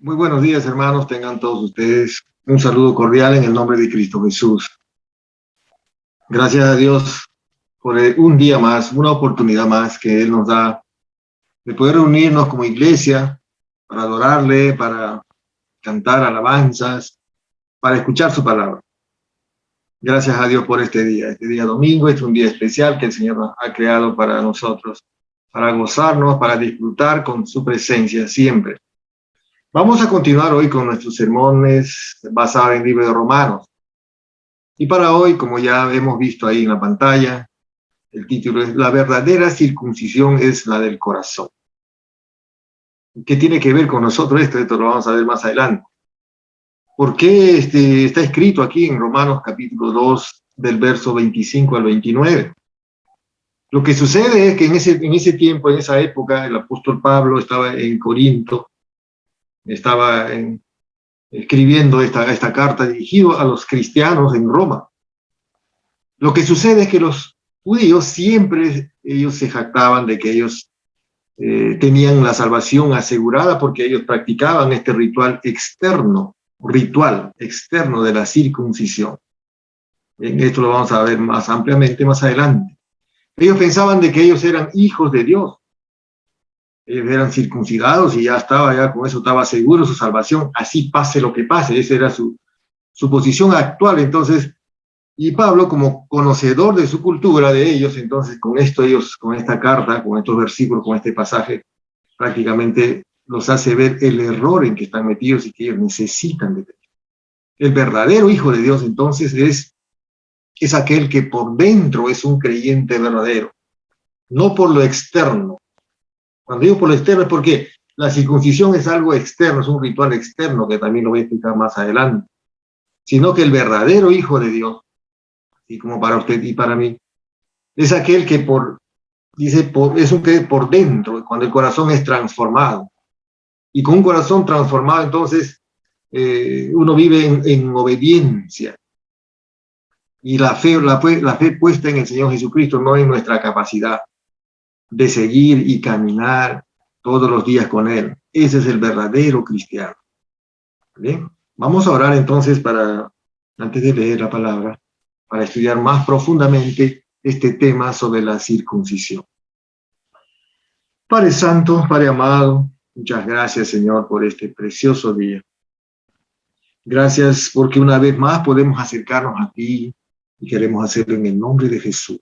Muy buenos días, hermanos. Tengan todos ustedes un saludo cordial en el nombre de Cristo Jesús. Gracias a Dios por un día más, una oportunidad más que Él nos da de poder reunirnos como iglesia para adorarle, para cantar alabanzas, para escuchar su palabra. Gracias a Dios por este día domingo. Es un día especial que el Señor ha creado para nosotros, para gozarnos, para disfrutar con su presencia siempre. Vamos a continuar hoy con nuestros sermones basados en el libro de Romanos. Y para hoy, como ya hemos visto ahí en la pantalla, el título es La verdadera circuncisión es la del corazón. ¿Qué tiene que ver con nosotros esto? Esto lo vamos a ver más adelante. ¿Por qué está escrito aquí en Romanos capítulo 2, del verso 25 al 29? Lo que sucede es que en ese tiempo, en esa época, el apóstol Pablo estaba en Corinto, estaba escribiendo esta carta dirigida a los cristianos en Roma. Lo que sucede es que los judíos siempre ellos se jactaban de que ellos tenían la salvación asegurada porque ellos practicaban este ritual externo de la circuncisión. En esto lo vamos a ver más ampliamente más adelante. Ellos pensaban de que ellos eran hijos de Dios. Ellos eran circuncidados y ya con eso estaba seguro su salvación, así pase lo que pase. Esa era su posición actual. Entonces, y Pablo, como conocedor de su cultura, de ellos, entonces con esta carta, con estos versículos, con este pasaje, prácticamente los hace ver el error en que están metidos y que ellos necesitan de Dios. El verdadero Hijo de Dios, entonces, es aquel que por dentro es un creyente verdadero, no por lo externo. Cuando digo por lo externo es porque la circuncisión es algo externo, es un ritual externo, que también lo voy a explicar más adelante, sino que el verdadero Hijo de Dios, y como para usted y para mí, es aquel que es un que por dentro, cuando el corazón es transformado. Y con un corazón transformado, entonces, uno vive en obediencia. Y la fe puesta en el Señor Jesucristo, no en nuestra capacidad de seguir y caminar todos los días con Él. Ese es el verdadero cristiano. ¿Bien? Vamos a orar entonces antes de leer la palabra, para estudiar más profundamente este tema sobre la circuncisión. Padre Santo, Padre amado, muchas gracias, Señor, por este precioso día. Gracias porque una vez más podemos acercarnos a ti y queremos hacerlo en el nombre de Jesús.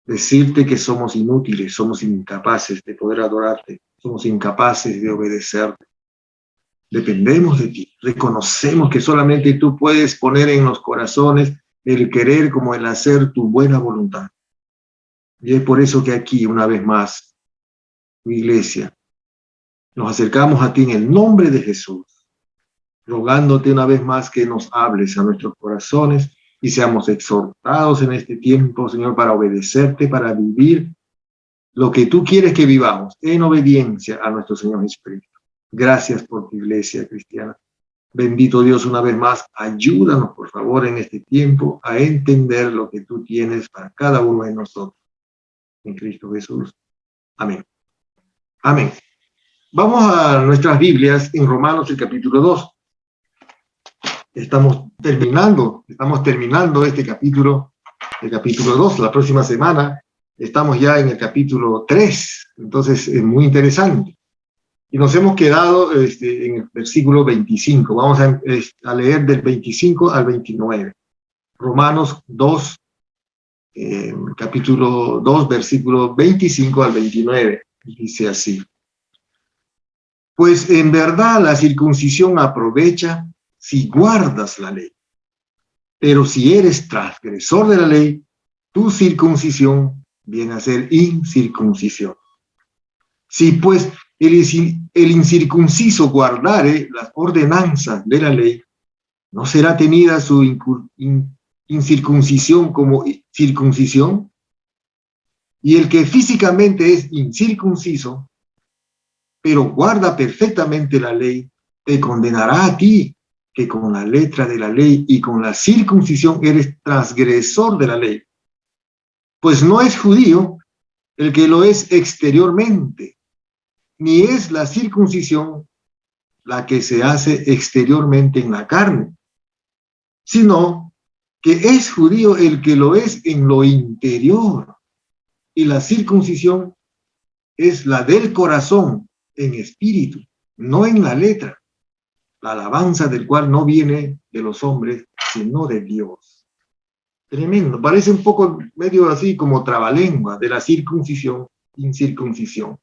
Decirte que somos inútiles, somos incapaces de poder adorarte, somos incapaces de obedecerte. Dependemos de ti, reconocemos que solamente tú puedes poner en los corazones el querer como el hacer tu buena voluntad. Y es por eso que aquí, una vez más, tu iglesia, nos acercamos a ti en el nombre de Jesús, rogándote una vez más que nos hables a nuestros corazones y seamos exhortados en este tiempo, Señor, para obedecerte, para vivir lo que tú quieres que vivamos, en obediencia a nuestro Señor Jesucristo. Gracias por tu iglesia cristiana. Bendito Dios, una vez más, ayúdanos, por favor, en este tiempo a entender lo que tú tienes para cada uno de nosotros. En Cristo Jesús. Amén. Amén. Vamos a nuestras Biblias en Romanos, el capítulo 2. Estamos terminando este capítulo, el capítulo 2. La próxima semana estamos ya en el capítulo 3. Entonces es muy interesante. Y nos hemos quedado en el versículo 25. Vamos a leer del 25 al 29. Romanos 2, capítulo 2, versículo 25 al 29. Dice así. Pues en verdad la circuncisión aprovecha si guardas la ley. Pero si eres transgresor de la ley, tu circuncisión viene a ser incircuncisión. Si pues el incircunciso guardare las ordenanzas de la ley, ¿no será tenida su incircuncisión como circuncisión? Y el que físicamente es incircunciso, pero guarda perfectamente la ley, te condenará a ti, que con la letra de la ley y con la circuncisión eres transgresor de la ley. Pues no es judío el que lo es exteriormente, ni es la circuncisión la que se hace exteriormente en la carne, sino que es judío el que lo es en lo interior. Y la circuncisión es la del corazón, en espíritu, no en la letra, la alabanza del cual no viene de los hombres, sino de Dios. Tremendo, parece un poco medio así como trabalengua de la circuncisión, incircuncisión.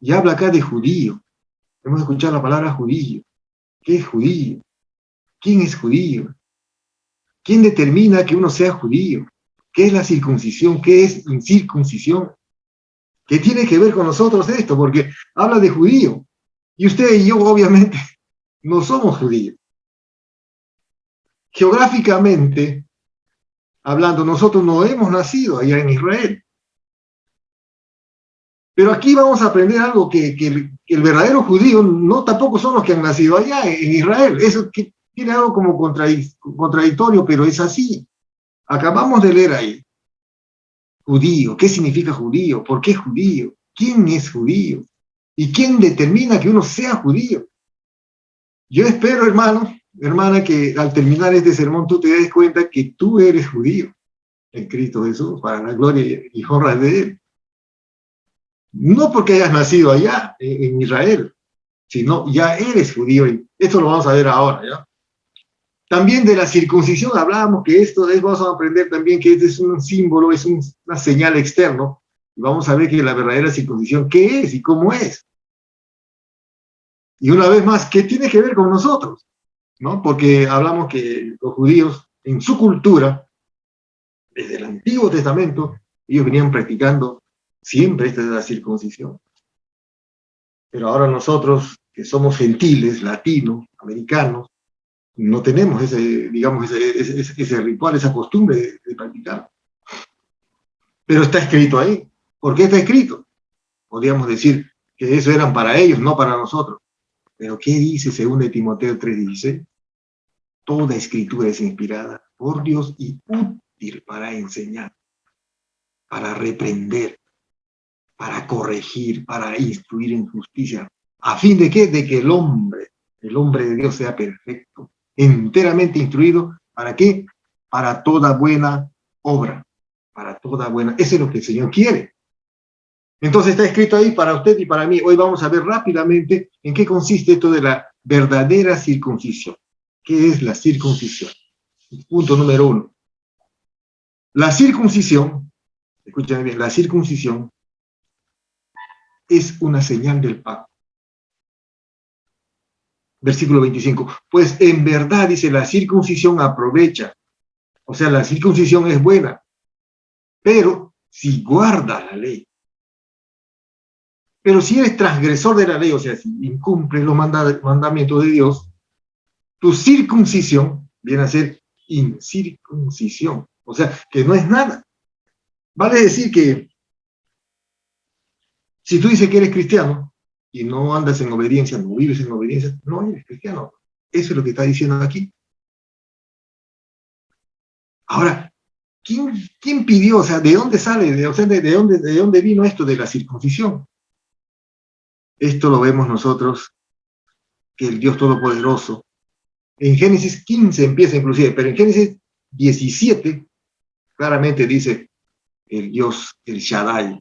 Y habla acá de judío. Hemos escuchado la palabra judío. ¿Qué es judío? ¿Quién es judío? ¿Quién determina que uno sea judío? ¿Qué es la circuncisión? ¿Qué es incircuncisión? ¿Qué tiene que ver con nosotros esto? Porque habla de judío. Y usted y yo, obviamente, no somos judíos. Geográficamente hablando, nosotros no hemos nacido allá en Israel. Pero aquí vamos a aprender algo que el verdadero judío no tampoco son los que han nacido allá en Israel. Eso que tiene algo como contradictorio, pero es así. Acabamos de leer ahí. Judío, ¿qué significa judío? ¿Por qué judío? ¿Quién es judío? ¿Y quién determina que uno sea judío? Yo espero, hermano, hermana, que al terminar este sermón tú te des cuenta que tú eres judío en Cristo Jesús, para la gloria y honra de Él. No porque hayas nacido allá, en Israel, sino ya eres judío. Y esto lo vamos a ver ahora, ¿ya? También de la circuncisión hablábamos que esto es, vamos a aprender también que este es un símbolo, es una señal externo. Y vamos a ver que la verdadera circuncisión, ¿qué es y cómo es? Y una vez más, ¿qué tiene que ver con nosotros? ¿No? Porque hablamos que los judíos, en su cultura, desde el Antiguo Testamento, ellos venían practicando siempre esta de la circuncisión. Pero ahora nosotros, que somos gentiles, latinos, americanos, no tenemos ese, digamos, ese ritual, esa costumbre de practicar. Pero está escrito ahí. ¿Por qué está escrito? Podríamos decir que eso eran para ellos, no para nosotros. Pero ¿qué dice según de Timoteo 3:16? Toda escritura es inspirada por Dios y útil para enseñar, para reprender, para corregir, para instruir en justicia. ¿A fin de qué? De que el hombre de Dios sea perfecto, enteramente instruido. ¿Para qué? Para toda buena obra. Para toda buena. Eso es lo que el Señor quiere. Entonces está escrito ahí para usted y para mí. Hoy vamos a ver rápidamente en qué consiste esto de la verdadera circuncisión. ¿Qué es la circuncisión? Punto número 1. La circuncisión, escúchame bien, la circuncisión es una señal del pacto. Versículo 25. Pues en verdad, dice, la circuncisión aprovecha. O sea, la circuncisión es buena. Pero si guarda la ley. Pero si eres transgresor de la ley, o sea, si incumples los mandamientos de Dios, tu circuncisión viene a ser incircuncisión. O sea, que no es nada. Vale decir que si tú dices que eres cristiano y no andas en obediencia, no vives en obediencia, no eres cristiano. Eso es lo que está diciendo aquí. Ahora, ¿quién pidió? O sea, ¿de dónde sale? ¿De dónde vino esto de la circuncisión? Esto lo vemos nosotros, que el Dios Todopoderoso, en Génesis 15 empieza inclusive, pero en Génesis 17 claramente dice el Dios, el Shaddai.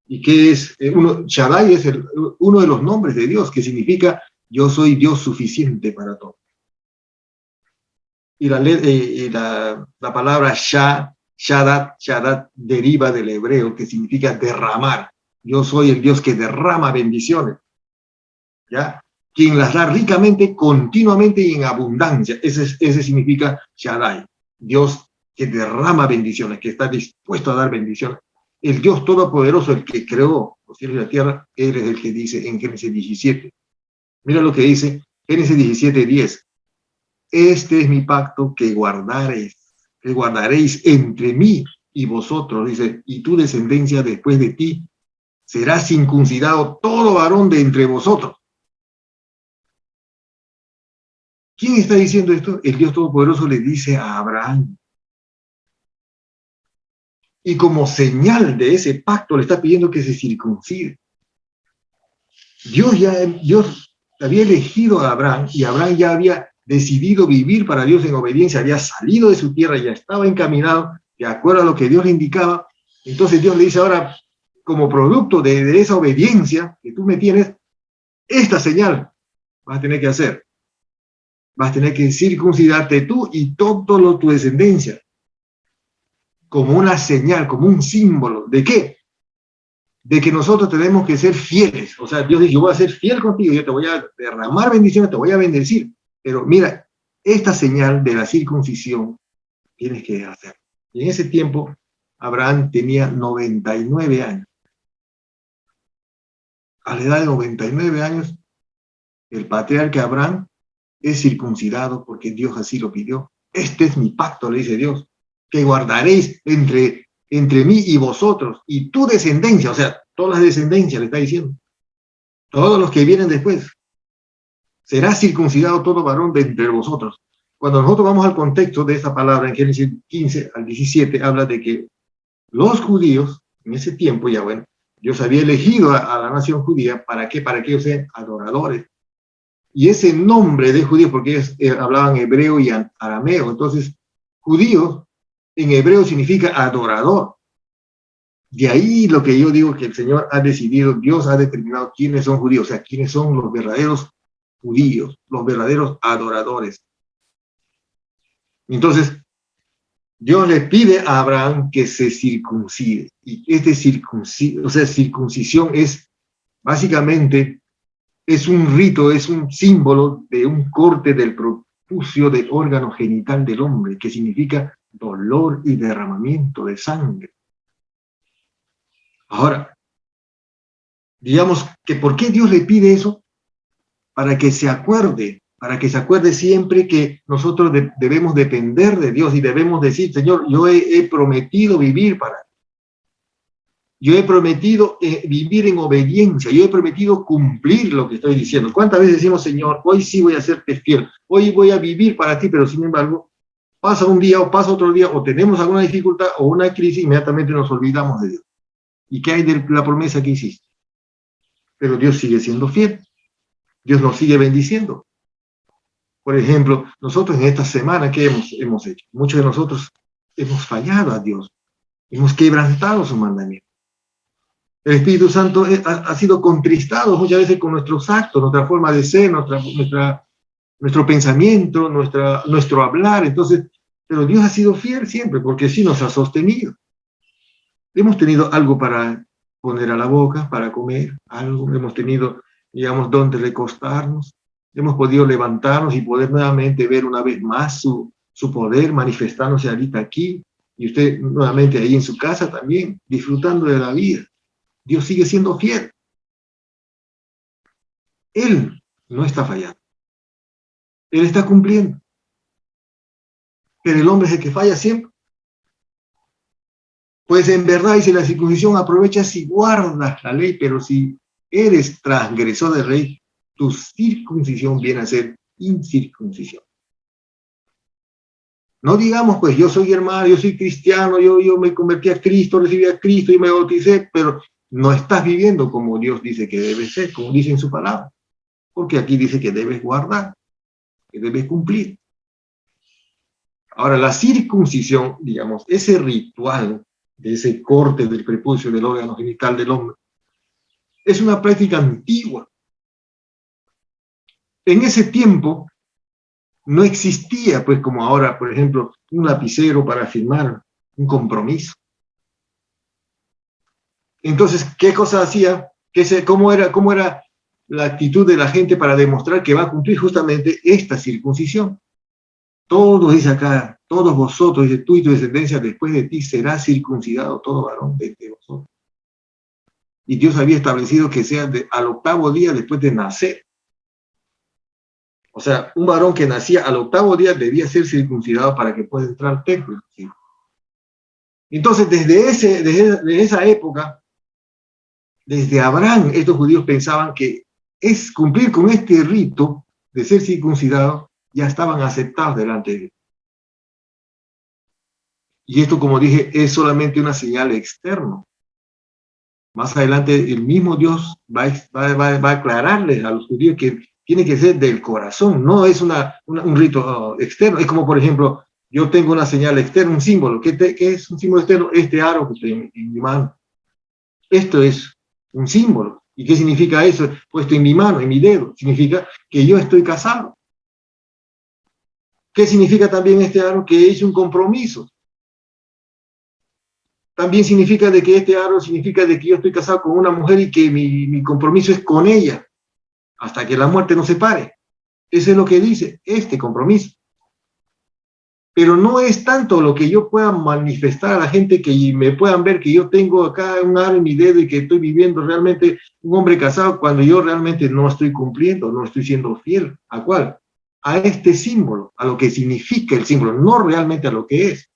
¿Y qué es? Shaddai es uno de los nombres de Dios, que significa yo soy Dios suficiente para todo. Y la palabra Shaddad deriva del hebreo, que significa derramar. Yo soy el Dios que derrama bendiciones, ¿ya? Quien las da ricamente, continuamente y en abundancia. Ese significa Shaddai, Dios que derrama bendiciones, que está dispuesto a dar bendiciones. El Dios Todopoderoso, el que creó los cielos y la tierra, Él es el que dice en Génesis 17. Mira lo que dice Génesis 17:10. Este es mi pacto que guardaréis entre mí y vosotros, dice, y tu descendencia después de ti será circuncidado todo varón de entre vosotros. ¿Quién está diciendo esto? El Dios Todopoderoso le dice a Abraham. Y como señal de ese pacto le está pidiendo que se circuncide. Dios había elegido a Abraham y Abraham ya había decidido vivir para Dios en obediencia, había salido de su tierra, ya estaba encaminado de acuerdo a lo que Dios le indicaba. Entonces Dios le dice ahora, como producto de esa obediencia que tú me tienes, esta señal vas a tener que hacer. Vas a tener que circuncidarte tú y toda tu descendencia, como una señal, como un símbolo. ¿De qué? De que nosotros tenemos que ser fieles. O sea, Dios dice, yo voy a ser fiel contigo, yo te voy a derramar bendiciones, te voy a bendecir. Pero mira, esta señal de la circuncisión tienes que hacer. Y en ese tiempo, Abraham tenía 99 años. A la edad de 99 años, el patriarca Abraham es circuncidado porque Dios así lo pidió. Este es mi pacto, le dice Dios, que guardaréis entre mí y vosotros y tu descendencia, o sea, todas las descendencias le está diciendo, todos los que vienen después. Será circuncidado todo varón de entre vosotros. Cuando nosotros vamos al contexto de esta palabra en Génesis 15 al 17, habla de que los judíos, en ese tiempo ya bueno, Dios había elegido a la nación judía, ¿para qué? Para que ellos sean adoradores. Y ese nombre de judíos, porque ellos hablaban hebreo y arameo, entonces judíos en hebreo significa adorador. De ahí lo que yo digo que el Señor ha decidido, Dios ha determinado quiénes son judíos, o sea, quiénes son los verdaderos judíos, los verdaderos adoradores. Entonces, Dios le pide a Abraham que se circuncide. Y circuncisión es básicamente, es un rito, es un símbolo de un corte del prepucio del órgano genital del hombre, que significa dolor y derramamiento de sangre. Ahora, digamos que ¿por qué Dios le pide eso? Para que se acuerde siempre que nosotros debemos depender de Dios y debemos decir, Señor, yo he prometido vivir para ti. Yo he prometido vivir en obediencia, yo he prometido cumplir lo que estoy diciendo. ¿Cuántas veces decimos, Señor, hoy sí voy a serte fiel, hoy voy a vivir para ti, pero sin embargo, pasa un día o pasa otro día, o tenemos alguna dificultad o una crisis, inmediatamente nos olvidamos de Dios. ¿Y qué hay de la promesa que hiciste? Pero Dios sigue siendo fiel. Dios nos sigue bendiciendo. Por ejemplo, nosotros en esta semana, ¿qué hemos hecho? Muchos de nosotros hemos fallado a Dios. Hemos quebrantado su mandamiento. El Espíritu Santo ha sido contristado muchas veces con nuestros actos, nuestra forma de ser, nuestro pensamiento, nuestro hablar. Entonces, pero Dios ha sido fiel siempre, porque sí nos ha sostenido. Hemos tenido algo para poner a la boca, para comer, algo. Hemos tenido, digamos, donde recostarnos. Hemos podido levantarnos y poder nuevamente ver una vez más su poder manifestándose ahorita aquí. Y usted nuevamente ahí en su casa también, disfrutando de la vida. Dios sigue siendo fiel. Él no está fallando. Él está cumpliendo. Pero el hombre es el que falla siempre. Pues en verdad, dice la circuncisión, aprovecha si guardas la ley, pero si eres transgresor de ley, tu circuncisión viene a ser incircuncisión. No digamos, pues yo soy hermano, yo soy cristiano, yo me convertí a Cristo, recibí a Cristo y me bauticé, pero no estás viviendo como Dios dice que debe ser, como dice en su palabra. Porque aquí dice que debes guardar, que debes cumplir. Ahora, la circuncisión, digamos, ese ritual de ese corte del prepucio del órgano genital del hombre, es una práctica antigua. En ese tiempo no existía, pues como ahora, por ejemplo, un lapicero para firmar un compromiso. Entonces, ¿qué cosa hacía? ¿Cómo era la actitud de la gente para demostrar que va a cumplir justamente esta circuncisión? Todos, dice acá, todos vosotros, dice, tú y tu descendencia después de ti será circuncidado todo varón de vosotros. Y Dios había establecido que sea al octavo día después de nacer. O sea, un varón que nacía al octavo día debía ser circuncidado para que pueda entrar al templo. ¿Sí? Entonces, desde esa época, desde Abraham, estos judíos pensaban que es cumplir con este rito de ser circuncidado, ya estaban aceptados delante de Dios. Y esto, como dije, es solamente una señal externa. Más adelante, el mismo Dios va a aclararles a los judíos que tiene que ser del corazón, no es un rito externo. Es como, por ejemplo, yo tengo una señal externa, un símbolo. ¿Qué es un símbolo externo? Este aro que estoy en mi mano. Esto es un símbolo. ¿Y qué significa eso? Puesto en mi mano, en mi dedo. Significa que yo estoy casado. ¿Qué significa también este aro? Que he hecho un compromiso. También significa de que este aro significa de que yo estoy casado con una mujer y que mi compromiso es con ella, hasta que la muerte nos separe. Eso es lo que dice este compromiso. Pero no es tanto lo que yo pueda manifestar a la gente, que me puedan ver que yo tengo acá un aro en mi dedo y que estoy viviendo realmente un hombre casado, cuando yo realmente no estoy cumpliendo, no estoy siendo fiel. ¿A cuál? A este símbolo, a lo que significa el símbolo, no realmente a lo que es.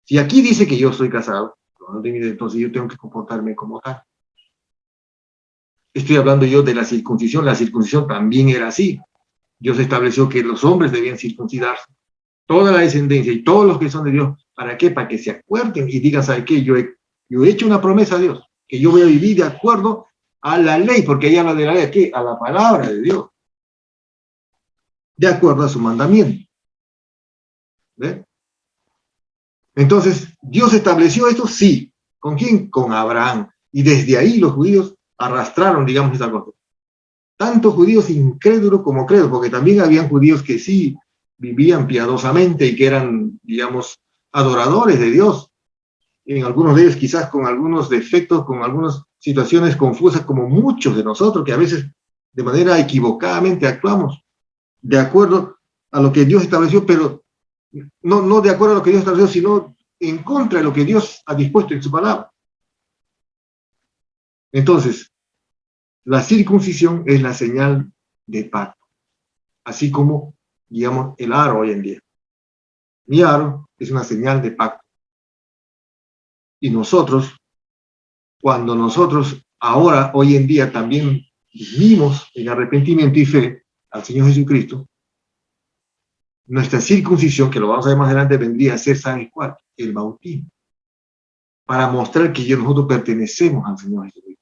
Si aquí dice que yo estoy casado, entonces yo tengo que comportarme como tal. Estoy hablando yo de la circuncisión también era así. Dios estableció que los hombres debían circuncidarse, toda la descendencia y todos los que son de Dios. ¿Para qué? Para que se acuerden y digan, ¿sabe qué? Yo he hecho una promesa a Dios, que yo voy a vivir de acuerdo a la ley, porque ella habla de la ley aquí, a la palabra de Dios, de acuerdo a su mandamiento. ¿Ve? Entonces, ¿Dios estableció esto? Sí. ¿Con quién? Con Abraham. Y desde ahí los judíos arrastraron, digamos, esa cosa. Tanto judíos incrédulos como crédulos, porque también habían judíos que sí vivían piadosamente y que eran, digamos, adoradores de Dios. En algunos de ellos quizás con algunos defectos, con algunas situaciones confusas, como muchos de nosotros, que a veces de manera equivocadamente actuamos de acuerdo a lo que Dios estableció, pero no de acuerdo a lo que Dios estableció, sino en contra de lo que Dios ha dispuesto en su palabra. Entonces, la circuncisión es la señal de pacto, así como, digamos, el aro hoy en día. Mi aro es una señal de pacto. Y nosotros, cuando nosotros ahora, hoy en día, también vivimos en arrepentimiento y fe al Señor Jesucristo, nuestra circuncisión, que lo vamos a ver más adelante, vendría a ser, ¿saben cuál? El bautismo. Para mostrar que nosotros pertenecemos al Señor Jesucristo.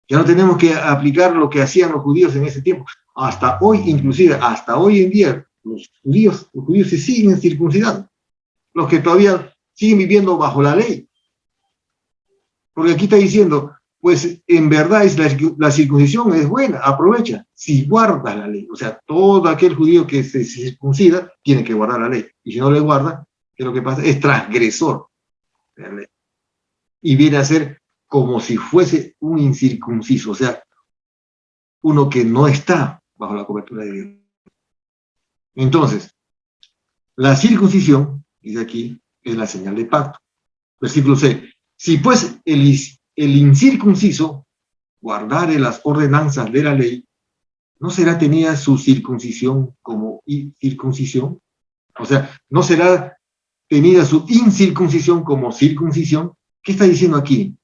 Ya no tenemos que aplicar lo que hacían los judíos en ese tiempo. Hasta hoy, inclusive, hasta hoy en día, los judíos se siguen circuncidando. Los que todavía siguen viviendo bajo la ley. Porque aquí está diciendo, pues en verdad la circuncisión es buena, aprovecha, si guardas la ley. O sea, todo aquel judío que se circuncida tiene que guardar la ley. Y si no le guarda, ¿qué es lo que pasa? Es transgresor de la ley. Y viene a ser como si fuese un incircunciso, o sea, uno que no está bajo la cobertura de Dios. Entonces, la circuncisión, dice aquí, es la señal de pacto. Versículo 6. Si pues el incircunciso guardare las ordenanzas de la ley, ¿no será tenida su circuncisión como circuncisión? O sea, ¿no será tenida su incircuncisión como circuncisión? ¿Qué está diciendo aquí?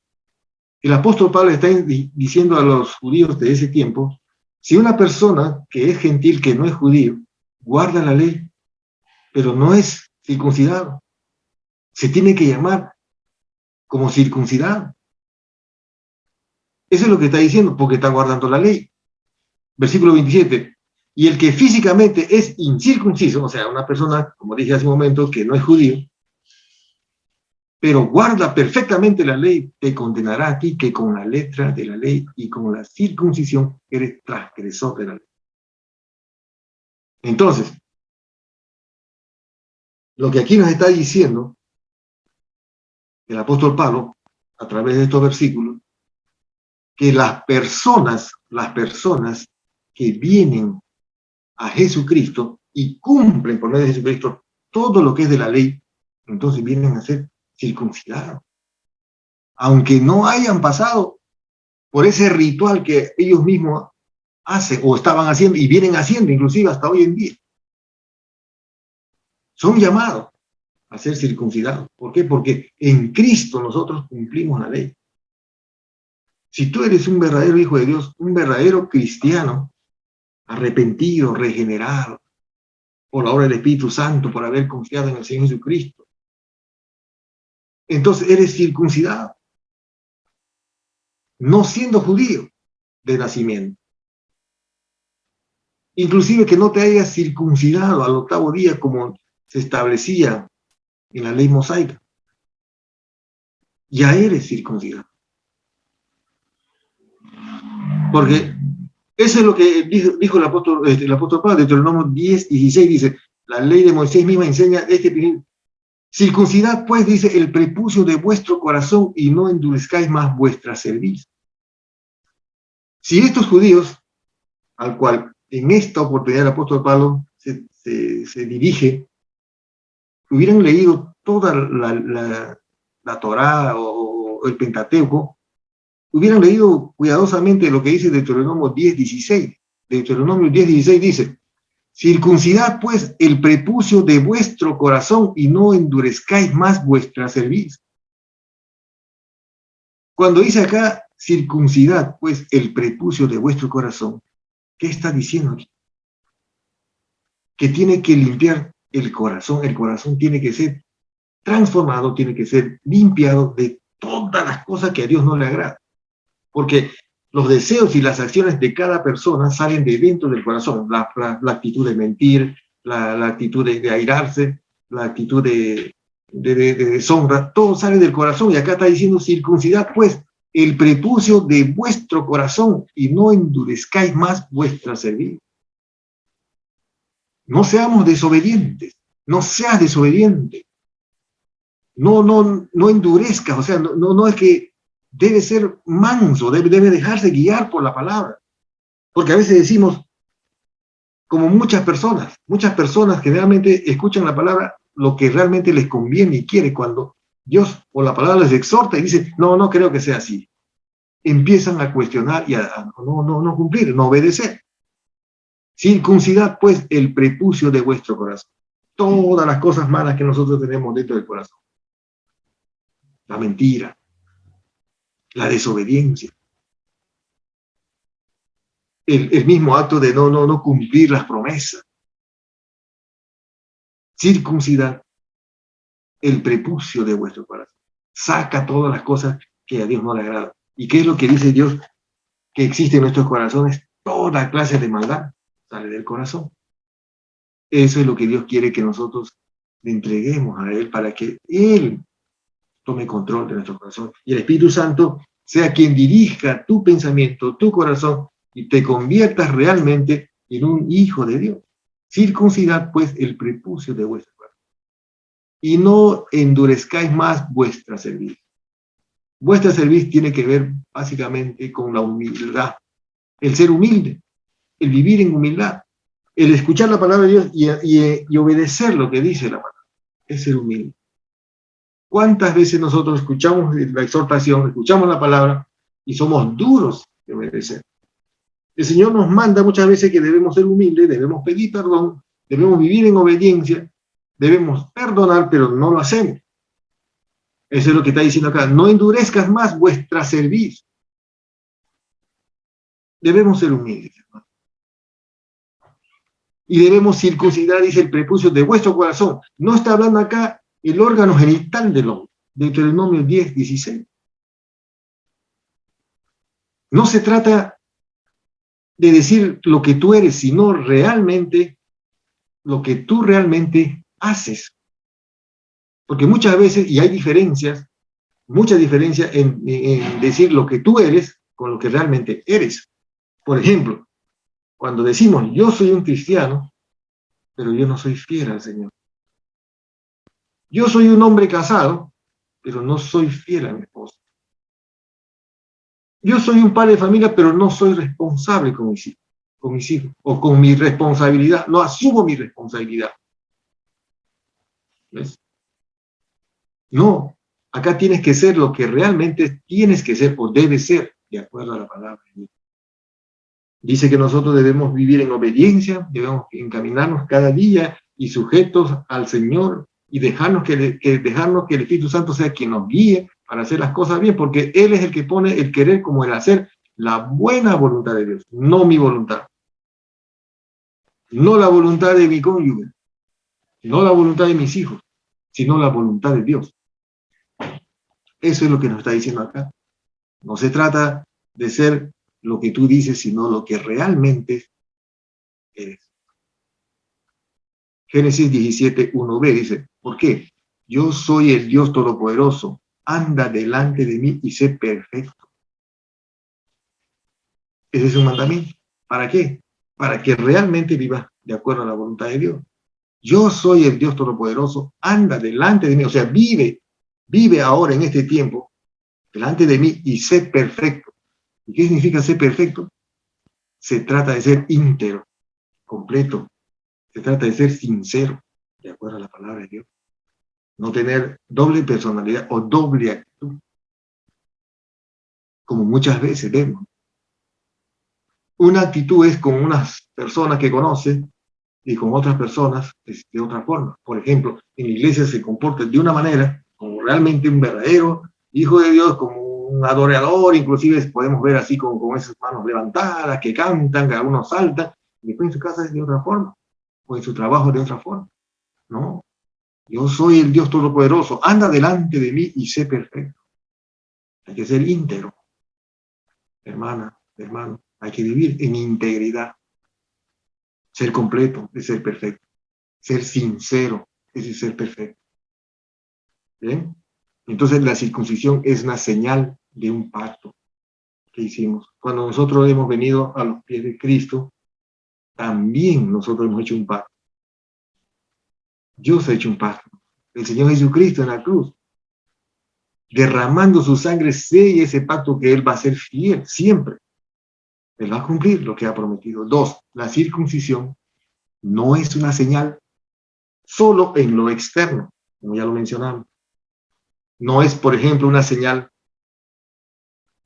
El apóstol Pablo está diciendo a los judíos de ese tiempo, si una persona que es gentil, que no es judío, guarda la ley, pero no es circuncidado, se tiene que llamar como circuncidado. Eso es lo que está diciendo, porque está guardando la ley. Versículo 27. Y el que físicamente es incircunciso, o sea, una persona, como dije hace un momento, que no es judío, pero guarda perfectamente la ley, te condenará a ti, que con la letra de la ley y con la circuncisión eres transgresor de la ley. Entonces, lo que aquí nos está diciendo el apóstol Pablo, a través de estos versículos, que las personas que vienen a Jesucristo y cumplen por medio de Jesucristo todo lo que es de la ley, entonces vienen a ser circuncidados. Aunque no hayan pasado por ese ritual que ellos mismos hacen o estaban haciendo y vienen haciendo inclusive hasta hoy en día. Son llamados a ser circuncidados. ¿Por qué? Porque en Cristo nosotros cumplimos la ley. Si tú eres un verdadero hijo de Dios, un verdadero cristiano, arrepentido, regenerado, por la obra del Espíritu Santo, por haber confiado en el Señor Jesucristo, entonces eres circuncidado, no siendo judío de nacimiento. inclusive que no te hayas circuncidado al 8º día como se establecía en la ley mosaica. Ya eres circuncidado. Porque eso es lo que dijo el apóstol Pablo, Deuteronomio 10:16, dice, la ley de Moisés misma enseña este principio. Circuncidad, pues, dice, el prepucio de vuestro corazón y no endurezcáis más vuestra cerviz. Si estos judíos, al cual en esta oportunidad el apóstol Pablo se dirige, hubieran leído toda la Torá o el Pentateuco, hubieran leído cuidadosamente lo que dice Deuteronomio 10:16. Deuteronomio 10:16 dice, circuncidad pues el prepucio de vuestro corazón y no endurezcáis más vuestra cerviz. Cuando dice acá, circuncidad pues el prepucio de vuestro corazón, ¿qué está diciendo aquí? Que tiene que limpiar el corazón tiene que ser transformado, tiene que ser limpiado de todas las cosas que a Dios no le agrada. Porque los deseos y las acciones de cada persona salen de dentro del corazón. La actitud de mentir, la actitud de airarse, la actitud de deshonra, todo sale del corazón. Y acá está diciendo circuncidad, pues, el prepucio de vuestro corazón y no endurezcáis más vuestra cerviz. No seamos desobedientes, no seas desobediente. No endurezcas, o sea, no es que debe ser manso, debe dejarse guiar por la palabra. Porque a veces decimos, como muchas personas generalmente escuchan la palabra lo que realmente les conviene y quiere, cuando Dios o la palabra les exhorta y dice, no creo que sea así. Empiezan a cuestionar y a no cumplir, no obedecer. Circuncidad pues el prepucio de vuestro corazón. Todas las cosas malas que nosotros tenemos dentro del corazón. La mentira, la desobediencia, el mismo acto de no cumplir las promesas. Circuncidad el prepucio de vuestro corazón. Saca todas las cosas que a Dios no le agrada. ¿Y qué es lo que dice Dios? Que existe en nuestros corazones toda clase de maldad. Sale del corazón. Eso es lo que Dios quiere que nosotros le entreguemos a Él para que Él tome control de nuestro corazón. Y el Espíritu Santo sea quien dirija tu pensamiento, tu corazón, y te conviertas realmente en un hijo de Dios. Circuncidad pues el prepucio de vuestro corazón. Y no endurezcáis más vuestra cerviz. Vuestra cerviz tiene que ver básicamente con la humildad. El ser humilde, el vivir en humildad, el escuchar la palabra de Dios y obedecer lo que dice la palabra. Es ser humilde. ¿Cuántas veces nosotros escuchamos la exhortación, escuchamos la palabra y somos duros de obedecer? El Señor nos manda muchas veces que debemos ser humildes, debemos pedir perdón, debemos vivir en obediencia, debemos perdonar, pero no lo hacemos. Eso es lo que está diciendo acá. No endurezcas más vuestra cerviz. Debemos ser humildes, hermano. Y debemos circuncidar, dice el prepucio, de vuestro corazón. No está hablando acá el órgano genital del hombre, Deuteronomio 10:16. No se trata de decir lo que tú eres, sino realmente lo que tú realmente haces. Porque muchas veces, y hay diferencias, mucha diferencia en decir lo que tú eres con lo que realmente eres. Por ejemplo, cuando decimos, yo soy un cristiano, pero yo no soy fiel al Señor. Yo soy un hombre casado, pero no soy fiel a mi esposa. Yo soy un padre de familia, pero no soy responsable con mis hijos, o con mi responsabilidad, no asumo mi responsabilidad. ¿Ves? No, acá tienes que ser lo que realmente tienes que ser o debes ser, de acuerdo a la palabra de Dios. Dice que nosotros debemos vivir en obediencia, debemos encaminarnos cada día y sujetos al Señor y dejarnos que el Espíritu Santo sea quien nos guíe para hacer las cosas bien, porque Él es el que pone el querer como el hacer, la buena voluntad de Dios, no mi voluntad. No la voluntad de mi cónyuge, no la voluntad de mis hijos, sino la voluntad de Dios. Eso es lo que nos está diciendo acá. No se trata de ser lo que tú dices, sino lo que realmente eres. Génesis 17, 1b dice, ¿por qué? Yo soy el Dios Todopoderoso, anda delante de mí y sé perfecto. Ese es un mandamiento. ¿Para qué? Para que realmente vivas de acuerdo a la voluntad de Dios. Yo soy el Dios Todopoderoso, anda delante de mí, o sea, vive ahora en este tiempo delante de mí y sé perfecto. ¿Y qué significa ser perfecto? Se trata de ser íntegro, completo. Se trata de ser sincero, de acuerdo a la palabra de Dios. No tener doble personalidad o doble actitud, como muchas veces vemos. Una actitud es con unas personas que conoce y con otras personas de otra forma. Por ejemplo, en la iglesia se comporta de una manera, como realmente un verdadero hijo de Dios, como un adorador, inclusive podemos ver así con esas manos levantadas, que cantan, que algunos saltan, y después en su casa es de otra forma, o en su trabajo de otra forma. No, yo soy el Dios Todopoderoso, anda delante de mí y sé perfecto. Hay que ser íntegro, hermana, hermano, hay que vivir en integridad. Ser completo es ser perfecto. Ser sincero es ser perfecto. ¿Bien? Entonces la circuncisión es una señal de un pacto que hicimos. Cuando nosotros hemos venido a los pies de Cristo, también nosotros hemos hecho un pacto. Dios ha hecho un pacto. El Señor Jesucristo en la cruz, derramando su sangre, sella ese pacto que Él va a ser fiel siempre. Él va a cumplir lo que ha prometido. 2, la circuncisión no es una señal solo en lo externo, como ya lo mencionamos. No es, por ejemplo, una señal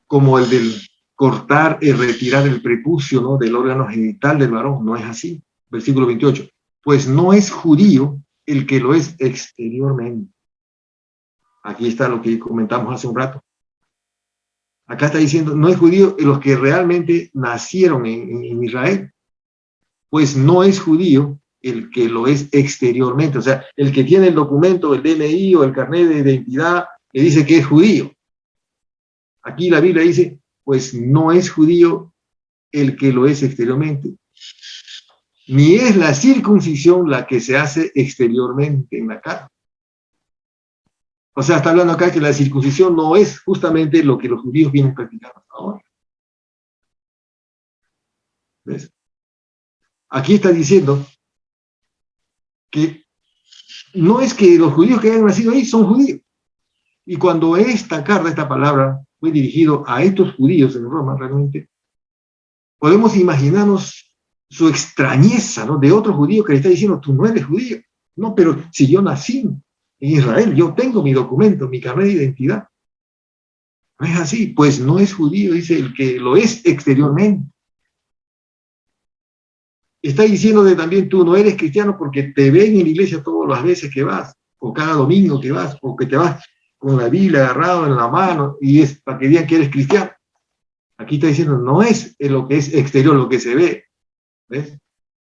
como el del cortar y retirar el prepucio, ¿no?, del órgano genital del varón. No es así. Versículo 28. Pues no es judío el que lo es exteriormente. Aquí está lo que comentamos hace un rato. Acá está diciendo, no es judío los que realmente nacieron en Israel. Pues no es judío el que lo es exteriormente. O sea, el que tiene el documento, el DNI o el carnet de identidad, que dice que es judío. Aquí la Biblia dice, pues no es judío el que lo es exteriormente, ni es la circuncisión la que se hace exteriormente en la carne. O sea, está hablando acá que la circuncisión no es justamente lo que los judíos vienen practicando hasta ahora. ¿Ves? Aquí está diciendo que no es que los judíos que hayan nacido ahí son judíos. Y cuando esta carta, esta palabra, fue dirigido a estos judíos en Roma, realmente, podemos imaginarnos su extrañeza, ¿no?, de otro judío que le está diciendo, tú no eres judío. No, pero si yo nací en Israel, yo tengo mi documento, mi carnet de identidad. No es así, pues no es judío, dice el que lo es exteriormente. Está diciéndote también, tú no eres cristiano porque te ven en la iglesia todas las veces que vas, o cada domingo que vas, o que te vas con la Biblia agarrado en la mano, y es para que digan que eres cristiano. Aquí está diciendo, no es lo que es exterior, lo que se ve, ¿ves?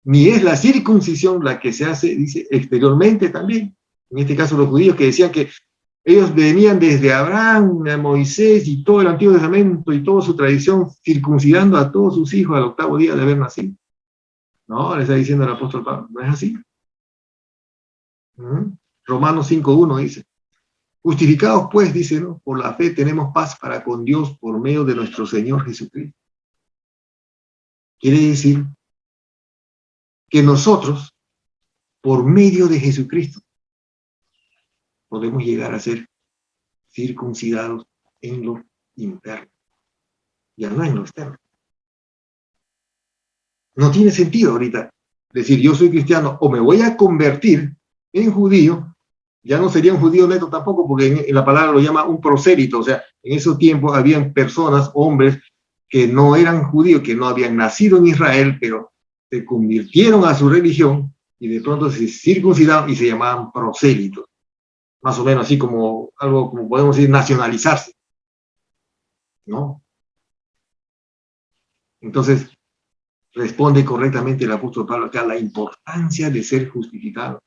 Ni es la circuncisión la que se hace, dice, exteriormente también. En este caso los judíos que decían que ellos venían desde Abraham, a Moisés y todo el Antiguo Testamento y toda su tradición, circuncidando a todos sus hijos al 8º día de haber nacido. No, le está diciendo el apóstol Pablo, no es así. Romanos 5:1 dice, justificados pues, dice, ¿no?, por la fe tenemos paz para con Dios por medio de nuestro Señor Jesucristo. Quiere decir que nosotros, por medio de Jesucristo, podemos llegar a ser circuncidados en lo interno, ya no en lo externo. No tiene sentido ahorita decir yo soy cristiano o me voy a convertir en judío. Ya no sería un judío neto tampoco, porque en la palabra lo llama un prosélito. O sea, en esos tiempos habían personas, hombres, que no eran judíos, que no habían nacido en Israel, pero se convirtieron a su religión y de pronto se circuncidaron y se llamaban prosélitos. Más o menos así como algo, como podemos decir, nacionalizarse, ¿no? Entonces, responde correctamente el apóstol Pablo acá, la importancia de ser justificado.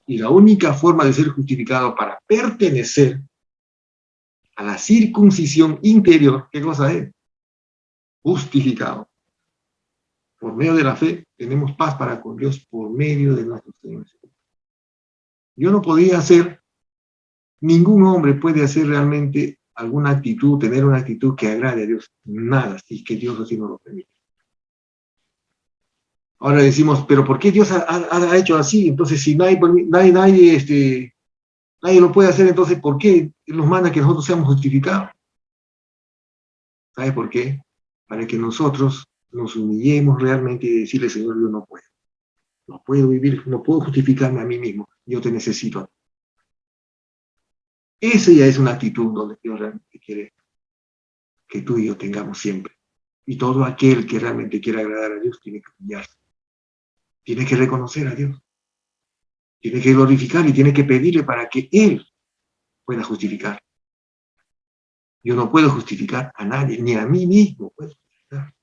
Y la única forma de ser justificado para pertenecer a la circuncisión interior, ¿qué cosa es? Justificado. Por medio de la fe tenemos paz para con Dios por medio de nuestro Señor. Yo no podía hacer, ningún hombre puede hacer realmente alguna actitud, tener una actitud que agrade a Dios. Nada, si es que Dios así no lo permite. Ahora decimos, pero ¿por qué Dios ha hecho así? Entonces, si nadie lo puede hacer, entonces, ¿por qué Él nos manda que nosotros seamos justificados? ¿Sabe por qué? Para que nosotros nos humillemos realmente y decirle, Señor, yo no puedo. No puedo vivir, no puedo justificarme a mí mismo. Yo te necesito a ti. Esa ya es una actitud donde Dios realmente quiere que tú y yo tengamos siempre. Y todo aquel que realmente quiera agradar a Dios tiene que humillarse. Tiene que reconocer a Dios. Tiene que glorificar y tiene que pedirle para que Él pueda justificar. Yo no puedo justificar a nadie, ni a mí mismo puedo justificar.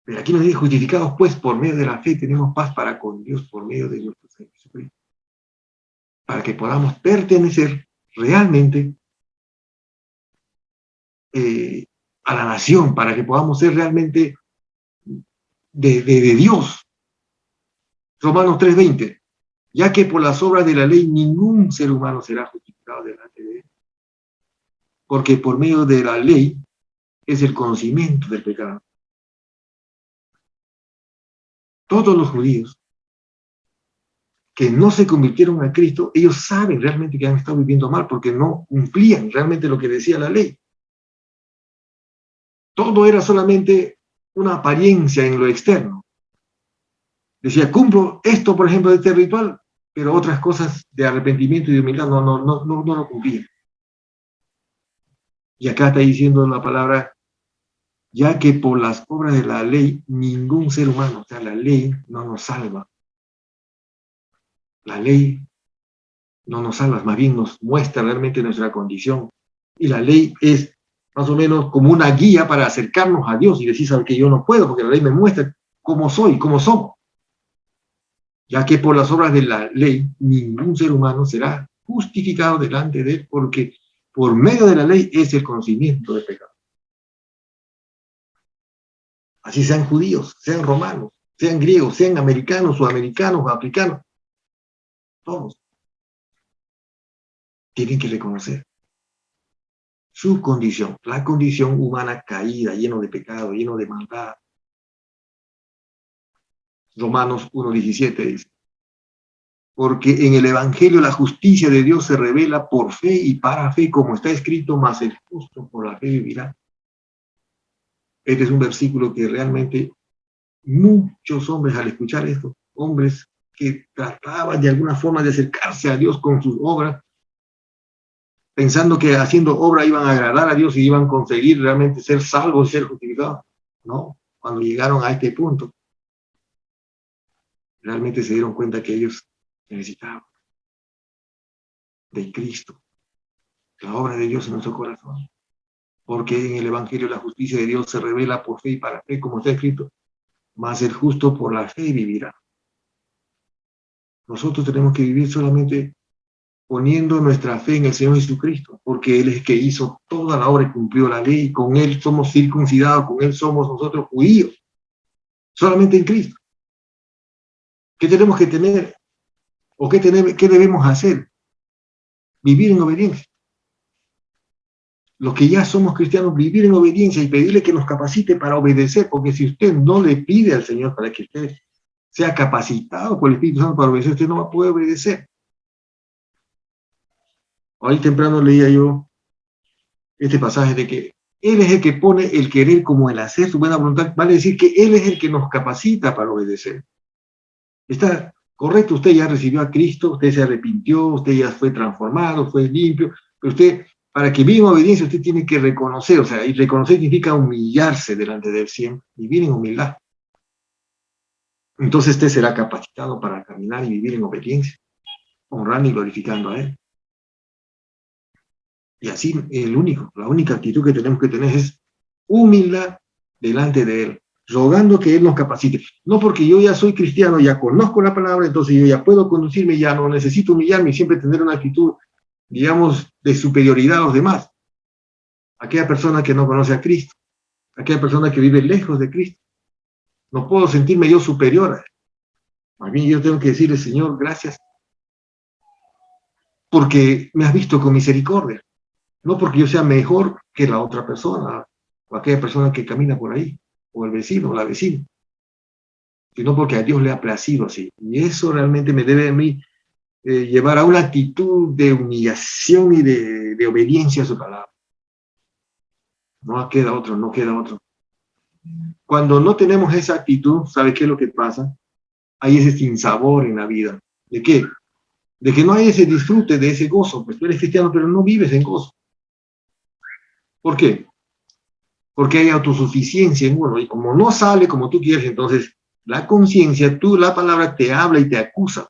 Pero aquí nos dice, justificados pues por medio de la fe tenemos paz para con Dios por medio de nuestro Señor Jesucristo. Para que podamos pertenecer realmente a la nación, para que podamos ser realmente de Dios. Romanos 3:20. Ya que por las obras de la ley ningún ser humano será justificado delante de él. Porque por medio de la ley es el conocimiento del pecado. Todos los judíos que no se convirtieron a Cristo, ellos saben realmente que han estado viviendo mal porque no cumplían realmente lo que decía la ley. Todo era solamente una apariencia en lo externo. Decía, cumplo esto, por ejemplo, de este ritual, pero otras cosas de arrepentimiento y de humildad no lo cumplían. Y acá está diciendo la palabra, ya que por las obras de la ley, ningún ser humano, o sea, la ley no nos salva. La ley no nos salva, más bien nos muestra realmente nuestra condición. Y la ley es más o menos como una guía para acercarnos a Dios y decir, ¿sabe que yo no puedo? Porque la ley me muestra cómo soy, cómo somos. Ya que por las obras de la ley, ningún ser humano será justificado delante de él, porque por medio de la ley es el conocimiento del pecado. Así sean judíos, sean romanos, sean griegos, sean americanos, sudamericanos, africanos, todos tienen que reconocer su condición, la condición humana caída, lleno de pecado, lleno de maldad. Romanos 1:17 dice, porque en el Evangelio la justicia de Dios se revela por fe y para fe, como está escrito, mas el justo por la fe vivirá. Este es un versículo que realmente muchos hombres, al escuchar esto, hombres que trataban de alguna forma de acercarse a Dios con sus obras, pensando que haciendo obra iban a agradar a Dios y iban a conseguir realmente ser salvos y ser justificados. No, cuando llegaron a este punto, realmente se dieron cuenta que ellos necesitaban de Cristo, la obra de Dios en nuestro corazón. Porque en el Evangelio la justicia de Dios se revela por fe y para fe, como está escrito, mas el justo por la fe vivirá. Nosotros tenemos que vivir solamente poniendo nuestra fe en el Señor Jesucristo, porque Él es el que hizo toda la obra y cumplió la ley, y con Él somos circuncidados, con Él somos nosotros judíos, solamente en Cristo. ¿Qué tenemos que tener? ¿O qué debemos hacer? Vivir en obediencia. Los que ya somos cristianos, vivir en obediencia y pedirle que nos capacite para obedecer, porque si usted no le pide al Señor para que usted sea capacitado por el Espíritu Santo para obedecer, usted no va a poder obedecer. Hoy temprano leía yo este pasaje de que Él es el que pone el querer como el hacer, su buena voluntad, vale decir que Él es el que nos capacita para obedecer. Está correcto, usted ya recibió a Cristo, usted se arrepintió, usted ya fue transformado, fue limpio, pero usted, para que viva en obediencia, usted tiene que reconocer, o sea, y reconocer significa humillarse delante de Él siempre, vivir en humildad. Entonces usted será capacitado para caminar y vivir en obediencia, honrando y glorificando a Él. Y así la única actitud que tenemos que tener es humildad delante de Él, rogando que Él nos capacite. No porque yo ya soy cristiano, ya conozco la palabra, entonces yo ya puedo conducirme, ya no necesito humillarme y siempre tener una actitud, digamos, de superioridad a los demás. Aquella persona que no conoce a Cristo, aquella persona que vive lejos de Cristo, No puedo sentirme yo superior a él. Más bien yo tengo que decirle, Señor, gracias, porque me has visto con misericordia. No porque yo sea mejor que la otra persona, o aquella persona que camina por ahí, o el vecino, o la vecina, sino porque a Dios le ha placido así. Y eso realmente me debe a mí llevar a una actitud de humillación y de obediencia a su palabra. No queda otro, no queda otro. Cuando no tenemos esa actitud, ¿sabe qué es lo que pasa? Hay ese sinsabor en la vida. ¿De qué? De que no hay ese disfrute, de ese gozo. Pues tú eres cristiano, pero no vives en gozo. ¿Por qué? Porque hay autosuficiencia en uno. Y como no sale como tú quieres, entonces la conciencia, la palabra te habla y te acusa.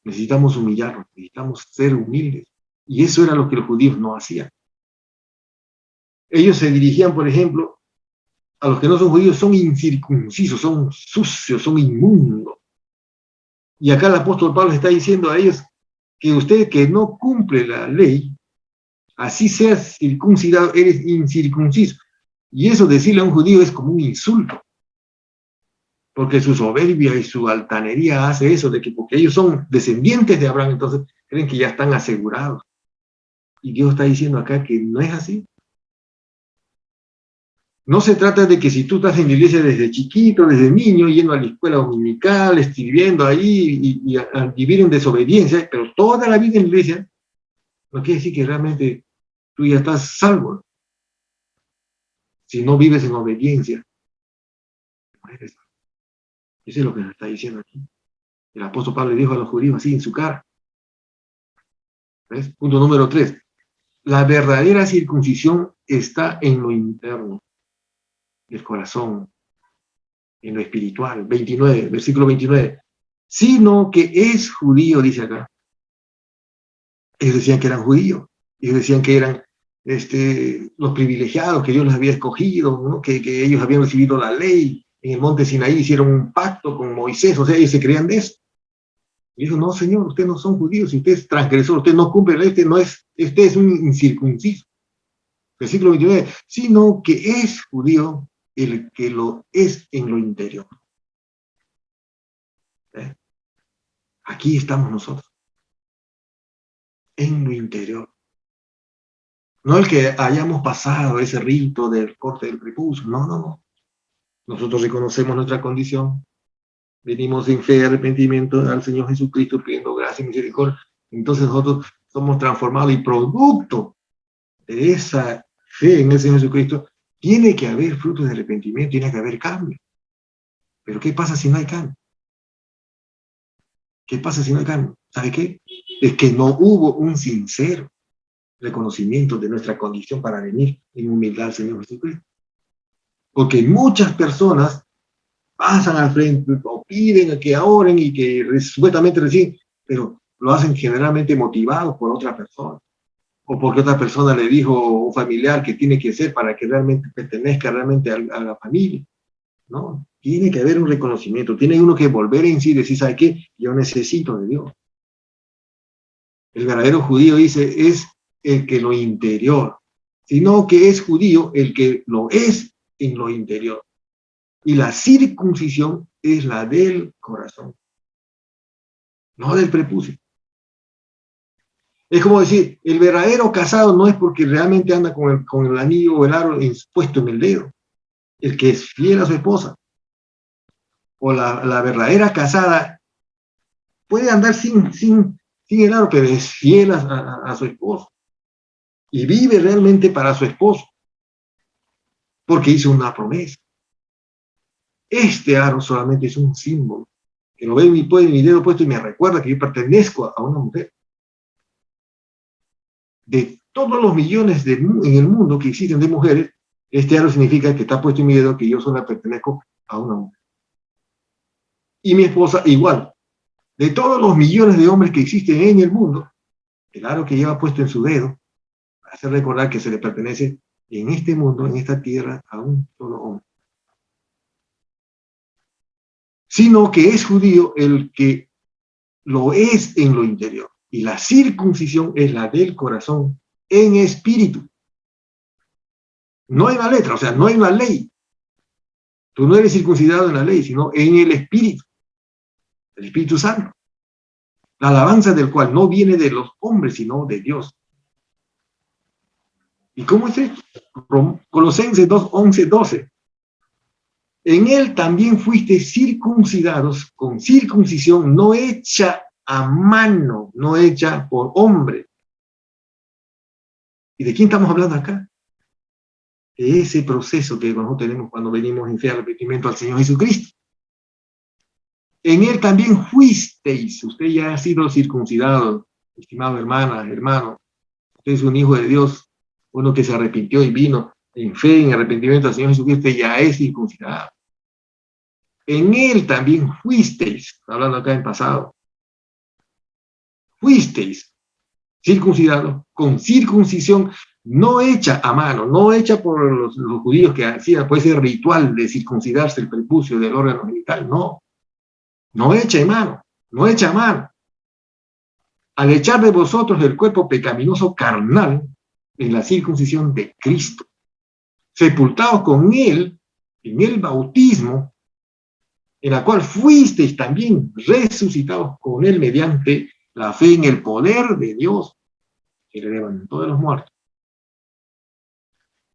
Necesitamos humillarnos, necesitamos ser humildes. Y eso era lo que los judíos no hacían. Ellos se dirigían, por ejemplo, a los que no son judíos, son incircuncisos, son sucios, son inmundos. Y acá el apóstol Pablo está diciendo a ellos que usted que no cumple la ley, así seas circuncidado, eres incircunciso. Y eso decirle a un judío es como un insulto. Porque su soberbia y su altanería hace eso, de que porque ellos son descendientes de Abraham, entonces creen que ya están asegurados. Y Dios está diciendo acá que no es así. No se trata de que si tú estás en la iglesia desde chiquito, desde niño, yendo a la escuela dominical, escribiendo ahí y a vivir en desobediencia, pero toda la vida en la iglesia, no quiere decir que realmente tú ya estás salvo. Si no vives en obediencia, no eres salvo. Eso es lo que nos está diciendo aquí. El apóstol Pablo le dijo a los judíos así en su cara. ¿Ves? Punto número 3. La verdadera circuncisión está en lo interno del corazón, en lo espiritual. 29, versículo 29. Sino que es judío, dice acá. Ellos decían que eran judíos. Ellos decían que eran los privilegiados, que Dios los había escogido, ¿no? que ellos habían recibido la ley. En el monte Sinaí hicieron un pacto con Moisés. O sea, ellos se creían de eso. Y dijo, no, Señor, ustedes no son judíos. Si usted es transgresor, usted no cumple la ley, este es un incircunciso. Versículo 29. Sino que es judío el que lo es en lo interior. ¿Eh? Aquí estamos nosotros, en lo interior. No el que hayamos pasado ese rito del corte del prepucio, no, no, no. Nosotros reconocemos nuestra condición, venimos en fe y arrepentimiento al Señor Jesucristo pidiendo gracia y misericordia. Entonces nosotros somos transformados y producto de esa fe en el Señor Jesucristo tiene que haber frutos de arrepentimiento, tiene que haber cambio. Pero ¿qué pasa si no hay cambio? ¿Qué pasa si no hay cambio? ¿Sabe qué? Es que no hubo un sincero reconocimiento de nuestra condición para venir en humildad al Señor Jesucristo. Porque muchas personas pasan al frente o piden que oren y que supuestamente reciben, pero lo hacen generalmente motivados por otra persona o porque otra persona le dijo a un familiar que tiene que ser para que realmente pertenezca realmente a la familia. No, tiene que haber un reconocimiento, tiene uno que volver en sí y decir, ¿sabe qué? Yo necesito de Dios. El verdadero judío dice, es el que lo interior, sino que es judío el que lo es en lo interior. Y la circuncisión es la del corazón, no del prepucio. Es como decir, el verdadero casado no es porque realmente anda con el anillo o el aro puesto en el dedo, el que es fiel a su esposa. O la verdadera casada puede andar sin el aro, pero es fiel a su esposo. Y vive realmente para su esposo, porque hizo una promesa. Este aro solamente es un símbolo, que lo veo en mi dedo puesto y me recuerda que yo pertenezco a una mujer. De todos los millones en el mundo que existen de mujeres, este aro significa que está puesto en mi dedo que yo solo pertenezco a una mujer. Y mi esposa igual. De todos los millones de hombres que existen en el mundo, el aro que lleva puesto en su dedo hace recordar que se le pertenece en este mundo, en esta tierra, a un solo hombre. Sino que es judío el que lo es en lo interior. Y la circuncisión es la del corazón en espíritu. No en la letra, o sea, no en la ley, Tú no eres circuncidado en la ley, sino en el Espíritu Santo. La alabanza del cual no viene de los hombres, sino de Dios. ¿Y cómo es esto? Colosenses 2, 11, 12. En él también fuiste circuncidados con circuncisión no hecha a mano, no hecha por hombre. ¿Y de quién estamos hablando acá? De ese proceso que nosotros tenemos cuando venimos en fe al arrepentimiento al Señor Jesucristo. En él también fuisteis, usted ya ha sido circuncidado, estimado hermana, hermano. Usted es un hijo de Dios, uno que se arrepintió y vino en fe, en arrepentimiento al Señor Jesucristo, ya es circuncidado. En él también fuisteis, hablando acá en pasado, fuisteis circuncidados con circuncisión no hecha a mano, no hecha por los judíos que hacían, puede ser ritual de circuncidarse el prepucio del órgano genital, no hecha en mano, no hecha a mano. Al echar de vosotros el cuerpo pecaminoso carnal en la circuncisión de Cristo, sepultados con él en el bautismo, en la cual fuisteis también resucitados con él mediante la fe en el poder de Dios que le levantó de los muertos.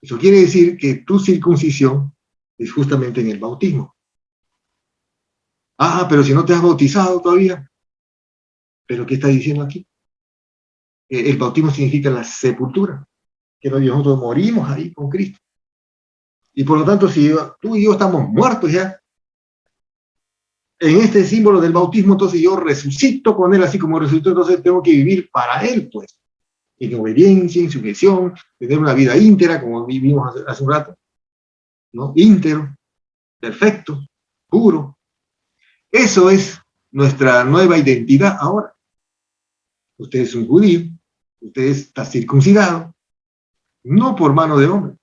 Eso quiere decir que tu circuncisión es justamente en el bautismo. Ah, pero si no te has bautizado todavía. ¿Pero qué está diciendo aquí? El bautismo significa la sepultura, que nosotros morimos ahí con Cristo. Y por lo tanto, si tú y yo estamos muertos ya, en este símbolo del bautismo, entonces yo resucito con él, así como resucito, entonces tengo que vivir para él, pues, en obediencia, en sujeción, tener una vida íntegra, como vivimos hace un rato, ¿no? Íntegro, perfecto, puro. Eso es nuestra nueva identidad ahora. Usted es un judío, usted está circuncidado, no por mano de hombre,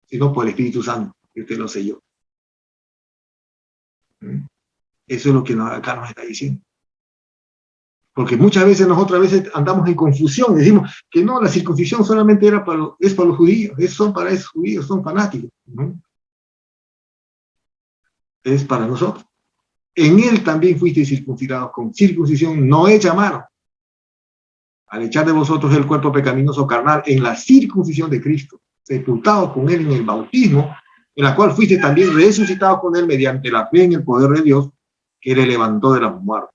sino por el Espíritu Santo, que usted lo selló. Eso es lo que acá nos está diciendo. Porque muchas veces nosotras andamos en confusión, decimos que no, la circuncisión solamente es para los judíos, son para esos judíos, son fanáticos. ¿No? Es para nosotros. En él también fuisteis circuncidados con circuncisión no hecha a mano, al echar de vosotros el cuerpo pecaminoso carnal en la circuncisión de Cristo, sepultados con él en el bautismo, en la cual fuiste también resucitados con él mediante la fe en el poder de Dios que le levantó de los muertos.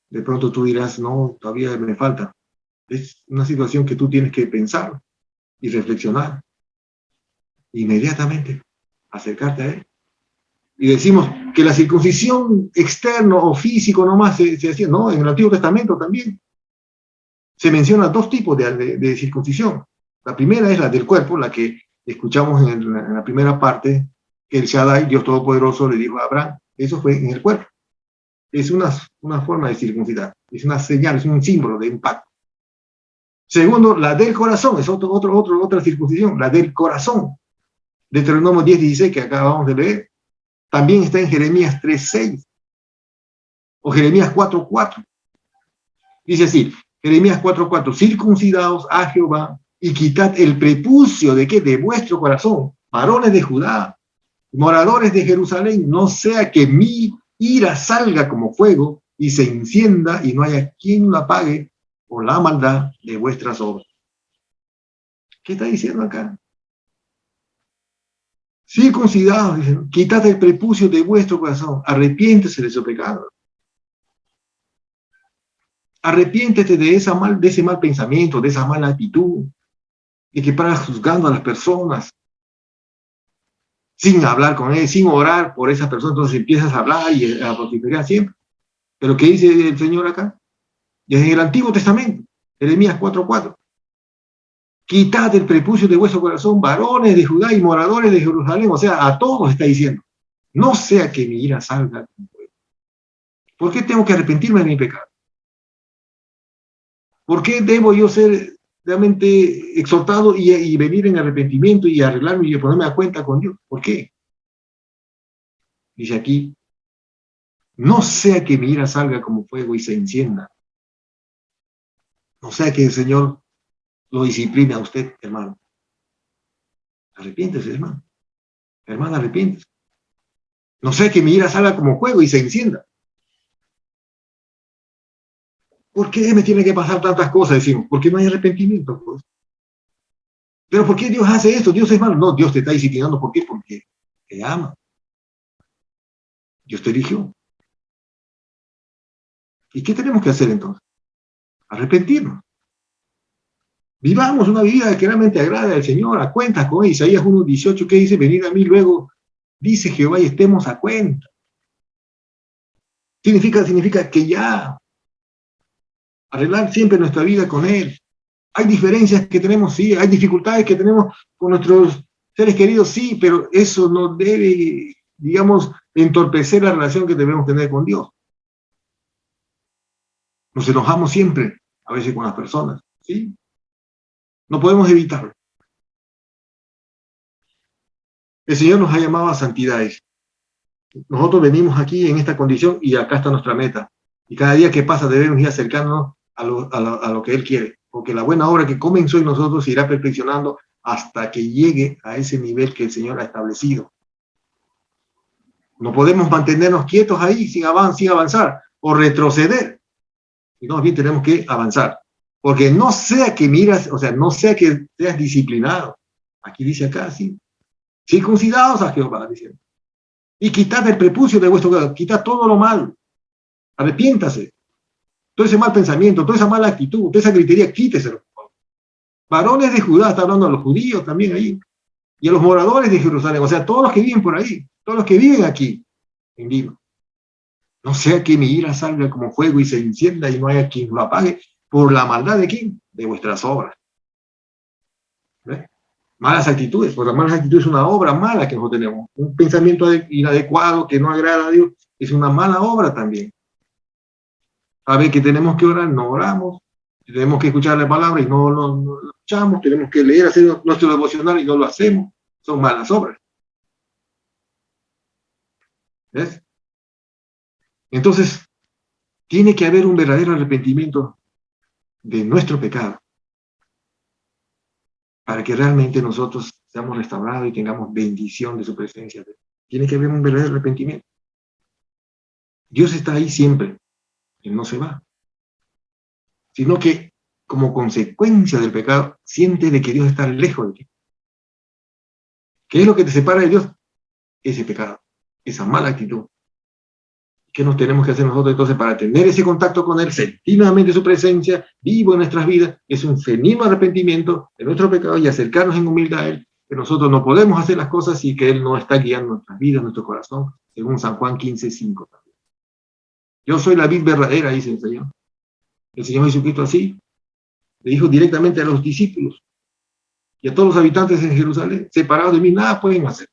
De pronto tú dirás, no, todavía me falta. Es una situación que tú tienes que pensar y reflexionar. Inmediatamente, acercarte a él. Y decimos que la circuncisión externa o físico nomás se hacía, no, en el Antiguo Testamento también. Se menciona dos tipos de circuncisión. La primera es la del cuerpo, la que escuchamos en la primera parte, que el Shaddai, Dios Todopoderoso, le dijo a Abraham. Eso fue en el cuerpo. Es una forma de circuncidar, es una señal, es un símbolo de impacto. Segundo, la del corazón, es otra circuncisión, la del corazón. Deuteronomio 10:16, que acabamos de leer, también está en Jeremías 3:6 o Jeremías 4:4. Dice así, Jeremías 4:4, circuncidaos a Jehová y quitad el prepucio de ¿qué? De vuestro corazón, varones de Judá, moradores de Jerusalén, no sea que mi ira salga como fuego y se encienda y no haya quien la apague por la maldad de vuestras obras. ¿Qué está diciendo acá? Circuncidados, dicen, quitad el prepucio de vuestro corazón, arrepiéntese de su pecado. Arrepiéntete de ese mal pensamiento, de esa mala actitud, de que paras juzgando a las personas, sin hablar con él, sin orar por esa persona, entonces empiezas a hablar y a vociferar siempre. Pero ¿qué dice el Señor acá? Desde el Antiguo Testamento, Jeremías 4:4. Quitad el prepucio de vuestro corazón, varones de Judá y moradores de Jerusalén. O sea, a todos está diciendo, no sea que mi ira salga. ¿Por qué tengo que arrepentirme de mi pecado? ¿Por qué debo yo ser realmente exhortado y venir en arrepentimiento y arreglarme y ponerme a cuenta con Dios? ¿Por qué? Dice aquí, no sea que mi ira salga como fuego y se encienda. No sea que el Señor lo discipline a usted, hermano. Arrepiéntese, hermano. Hermana, arrepiéntese. No sé, que mi ira salga como fuego y se encienda. ¿Por qué me tiene que pasar tantas cosas? Decimos, ¿por qué no hay arrepentimiento? Pues? ¿Pero por qué Dios hace esto? ¿Dios es malo? No, Dios te está disciplinando. ¿Por qué? Porque te ama. Dios te eligió. ¿Y qué tenemos que hacer entonces? Arrepentirnos. Vivamos una vida que realmente agrade al Señor, a cuentas con Isaías 1:18, que dice, venid a mí luego, dice Jehová, y estemos a cuenta. Significa que ya arreglar siempre nuestra vida con Él. Hay diferencias que tenemos, sí, hay dificultades que tenemos con nuestros seres queridos, sí, pero eso no debe, digamos, entorpecer la relación que debemos tener con Dios. Nos enojamos siempre, a veces con las personas, ¿sí? No podemos evitarlo. El Señor nos ha llamado a santidades. Nosotros venimos aquí en esta condición y acá está nuestra meta. Y cada día que pasa debemos ir acercándonos a lo que Él quiere. Porque la buena obra que comenzó en nosotros se irá perfeccionando hasta que llegue a ese nivel que el Señor ha establecido. No podemos mantenernos quietos ahí sin avanzar o retroceder. Sino más bien tenemos que avanzar. Porque no sea que miras, o sea, no sea que seas disciplinado. Aquí dice acá, sí. Circuncidados a Jehová, diciendo. Y quitad el prepucio de vuestro corazón, quitad todo lo malo. Arrepiéntase. Todo ese mal pensamiento, toda esa mala actitud, toda esa gritería, quíteselo. Varones de Judá, está hablando a los judíos también ahí. Y a los moradores de Jerusalén, o sea, todos los que viven por ahí, todos los que viven aquí, en Lima. No sea que mi ira salga como fuego y se encienda y no haya quien lo apague por la maldad de quién, de vuestras obras. ¿Ves? Malas actitudes, porque las malas actitudes es una obra mala que nosotros tenemos. Un pensamiento inadecuado que no agrada a Dios es una mala obra también. A ver que tenemos que orar, no oramos. Tenemos que escuchar la palabra y no lo escuchamos. Tenemos que leer, hacer nuestro devocional y no lo hacemos. Son malas obras. ¿Ves? Entonces, tiene que haber un verdadero arrepentimiento de nuestro pecado para que realmente nosotros seamos restaurados y tengamos bendición de su presencia. Tiene que haber un verdadero arrepentimiento. Dios está ahí siempre. Él no se va. Sino que, como consecuencia del pecado, siente de que Dios está lejos de ti. ¿Qué es lo que te separa de Dios? Ese pecado, esa mala actitud. ¿Qué nos tenemos que hacer nosotros entonces para tener ese contacto con Él, sentir nuevamente su presencia vivo en nuestras vidas? Es un genuino arrepentimiento de nuestro pecado y acercarnos en humildad a Él, que nosotros no podemos hacer las cosas y que Él no está guiando nuestras vidas, nuestro corazón, según San Juan 15:5 también. Yo soy la vid verdadera, dice el Señor. El Señor Jesucristo así le dijo directamente a los discípulos y a todos los habitantes en Jerusalén, separados de mí, nada pueden hacer.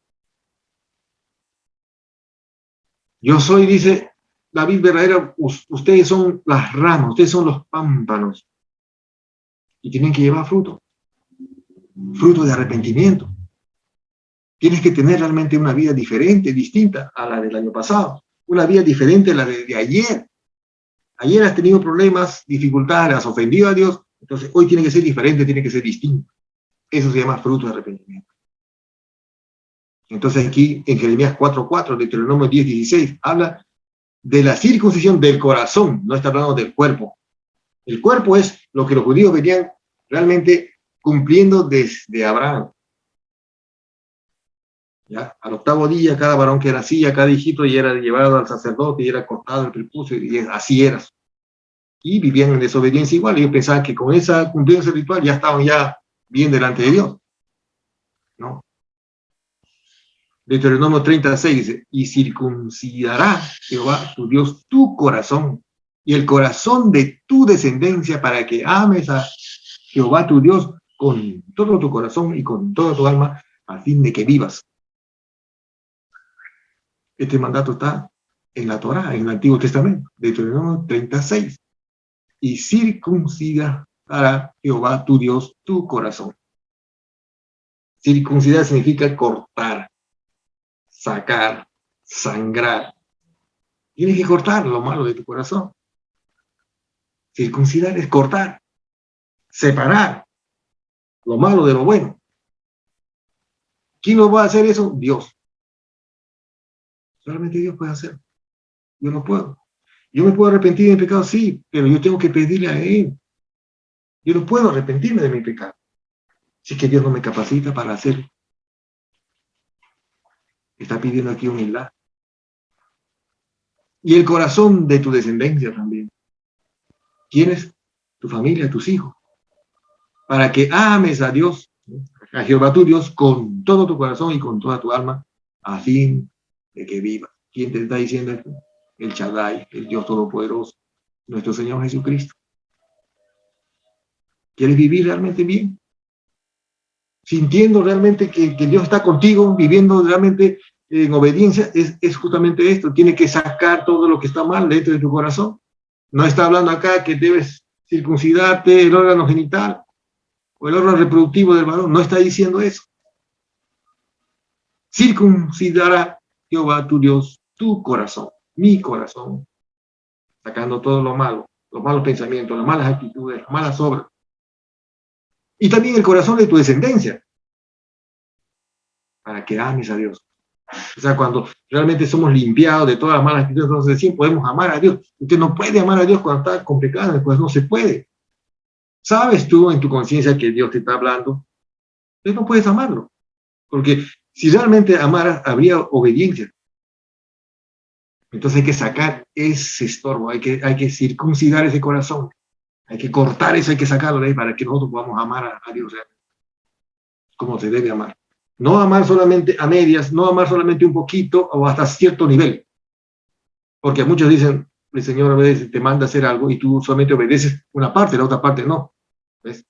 Yo soy, dice la vid verdadera, ustedes son las ramas, ustedes son los pámpanos. Y tienen que llevar fruto de arrepentimiento. Tienes que tener realmente una vida diferente, distinta a la del año pasado. Una vida diferente a la de ayer. Ayer has tenido problemas, dificultades, has ofendido a Dios. Entonces hoy tiene que ser diferente, tiene que ser distinto. Eso se llama fruto de arrepentimiento. Entonces aquí en Jeremías 4:4, Deuteronomio 10:16, habla de la circuncisión del corazón, no está hablando del cuerpo. El cuerpo es lo que los judíos venían realmente cumpliendo desde Abraham. ¿Ya? Al octavo día, cada varón que nacía, cada hijito, y era llevado al sacerdote y era cortado el prepucio, y así era. Y vivían en desobediencia igual. Ellos pensaban que con esa cumplimiento ritual ya estaban ya bien delante de Dios. ¿No? Deuteronomio 36 dice, y circuncidará Jehová tu Dios tu corazón y el corazón de tu descendencia para que ames a Jehová tu Dios con todo tu corazón y con toda tu alma a fin de que vivas. Este mandato está en la Torá, en el Antiguo Testamento, Deuteronomio 36. Y circuncidará Jehová tu Dios tu corazón. Circuncidar significa cortar, sacar, sangrar. Tienes que cortar lo malo de tu corazón. Circuncidar es cortar, separar lo malo de lo bueno. ¿Quién lo va a hacer eso? Dios. Solamente Dios puede hacerlo. Yo no puedo. Yo me puedo arrepentir de mi pecado, sí, pero yo tengo que pedirle a Él. Yo no puedo arrepentirme de mi pecado. Si es que Dios no me capacita para hacerlo. Está pidiendo aquí humildad. Y el corazón de tu descendencia también. ¿Quién es? Tu familia, tus hijos. Para que ames a Dios, a Jehová tu Dios, con todo tu corazón y con toda tu alma, a fin de que vivas. ¿Quién te está diciendo esto? El Shaddai, el Dios Todopoderoso, nuestro Señor Jesucristo. ¿Quieres vivir realmente bien? Sintiendo realmente que Dios está contigo, viviendo realmente en obediencia, es justamente esto. Tiene que sacar todo lo que está mal dentro de tu corazón. No está hablando acá que debes circuncidarte el órgano genital o el órgano reproductivo del varón. No está diciendo eso. Circuncidará Jehová tu Dios tu corazón, mi corazón, sacando todo lo malo, los malos pensamientos, las malas actitudes, las malas obras. Y también el corazón de tu descendencia, para que ames a Dios. O sea, cuando realmente somos limpiados de todas las malas actitudes, entonces sí podemos amar a Dios. Usted no puede amar a Dios cuando está con pecado, pues no se puede. ¿Sabes tú en tu conciencia que Dios te está hablando? Entonces no puedes amarlo. Porque si realmente amaras, habría obediencia. Entonces hay que sacar ese estorbo, hay que circuncidar ese corazón, hay que cortar eso, hay que sacarlo de ahí para que nosotros podamos amar a Dios como se debe amar. No amar solamente a medias, no amar solamente un poquito o hasta cierto nivel. Porque muchos dicen, el Señor a veces te manda a hacer algo y tú solamente obedeces una parte, la otra parte no. ¿Ves?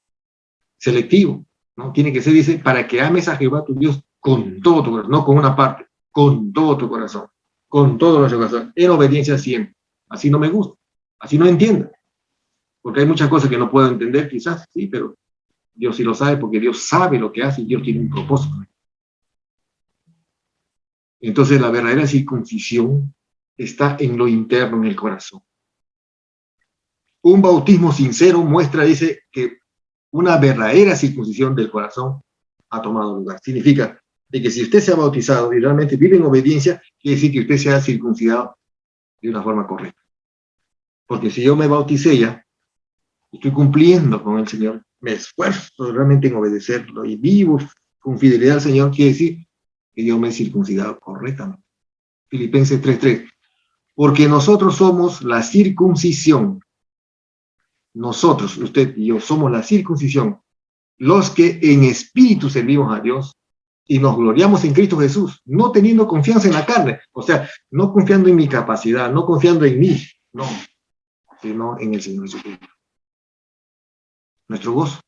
Selectivo, ¿no? Tiene que ser, dice, para que ames a Jehová tu Dios con todo tu corazón, no con una parte, con todo tu corazón, con todo nuestro corazón, en obediencia siempre. Así no me gusta, así no entiendo. Porque hay muchas cosas que no puedo entender, quizás, sí, pero Dios sí lo sabe, porque Dios sabe lo que hace y Dios tiene un propósito. Entonces la verdadera circuncisión está en lo interno, en el corazón. Un bautismo sincero muestra, dice, que una verdadera circuncisión del corazón ha tomado lugar. Significa de que si usted se ha bautizado y realmente vive en obediencia, quiere decir que usted se ha circuncidado de una forma correcta. Porque si yo me bauticé ya, estoy cumpliendo con el Señor, me esfuerzo realmente en obedecerlo y vivo con fidelidad al Señor, quiere decir que yo me he circuncidado correctamente. Filipenses 3:3. Porque nosotros somos la circuncisión. Nosotros, usted y yo, somos la circuncisión, los que en espíritu servimos a Dios y nos gloriamos en Cristo Jesús, no teniendo confianza en la carne, o sea, no confiando en mi capacidad, no confiando en mí, no, sino en el Señor Jesucristo. Nuestro gozo,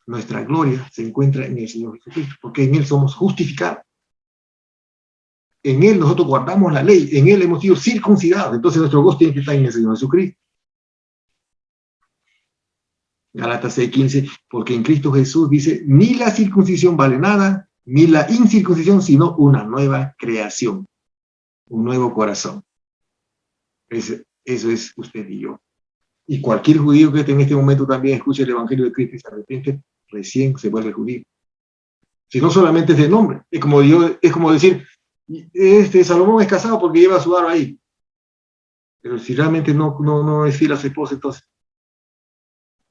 nuestra gloria se encuentra en el Señor Jesucristo, porque en Él somos justificados. En Él nosotros guardamos la ley, en Él hemos sido circuncidados, entonces nuestro gozo tiene que estar en el Señor Jesucristo. Gálatas 6:15, porque en Cristo Jesús dice, ni la circuncisión vale nada, ni la incircuncisión, sino una nueva creación, un nuevo corazón. Eso es usted y yo. Y cualquier judío que en este momento también escuche el Evangelio de Cristo y se arrepiente, recién se vuelve judío. Si no solamente es de nombre, es como decir, Salomón es casado porque lleva su aro ahí. Pero si realmente no es fiel a su esposa, entonces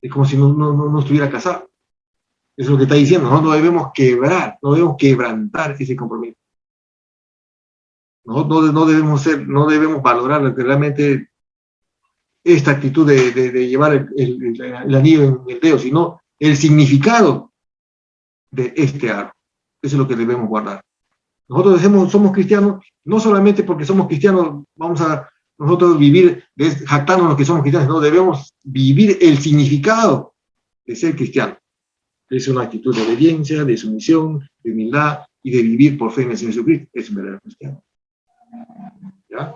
es como si no estuviera casado. Eso es lo que está diciendo. No debemos quebrantar ese compromiso. No debemos valorar realmente esta actitud de llevar el anillo en el dedo, sino el significado de este aro. Eso es lo que debemos guardar. Nosotros somos cristianos, no solamente porque somos cristianos, vamos a nosotros vivir, jactarnos que somos cristianos, no, debemos vivir el significado de ser cristiano. Es una actitud de obediencia, de sumisión, de humildad y de vivir por fe en el Señor Jesucristo. Es un verdadero cristiano. ¿Ya?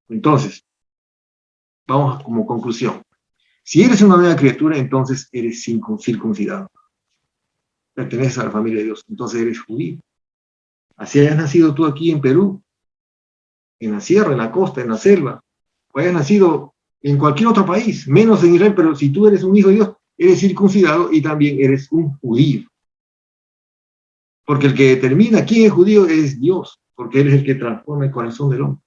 Entonces, vamos como conclusión. Si eres una nueva criatura, entonces eres circuncidado. Perteneces a la familia de Dios, entonces eres judío. Así hayas nacido tú aquí en Perú, en la sierra, en la costa, en la selva, o hayas nacido en cualquier otro país, menos en Israel, pero si tú eres un hijo de Dios, eres circuncidado y también eres un judío. Porque el que determina quién es judío es Dios, porque Él es el que transforma el corazón del hombre.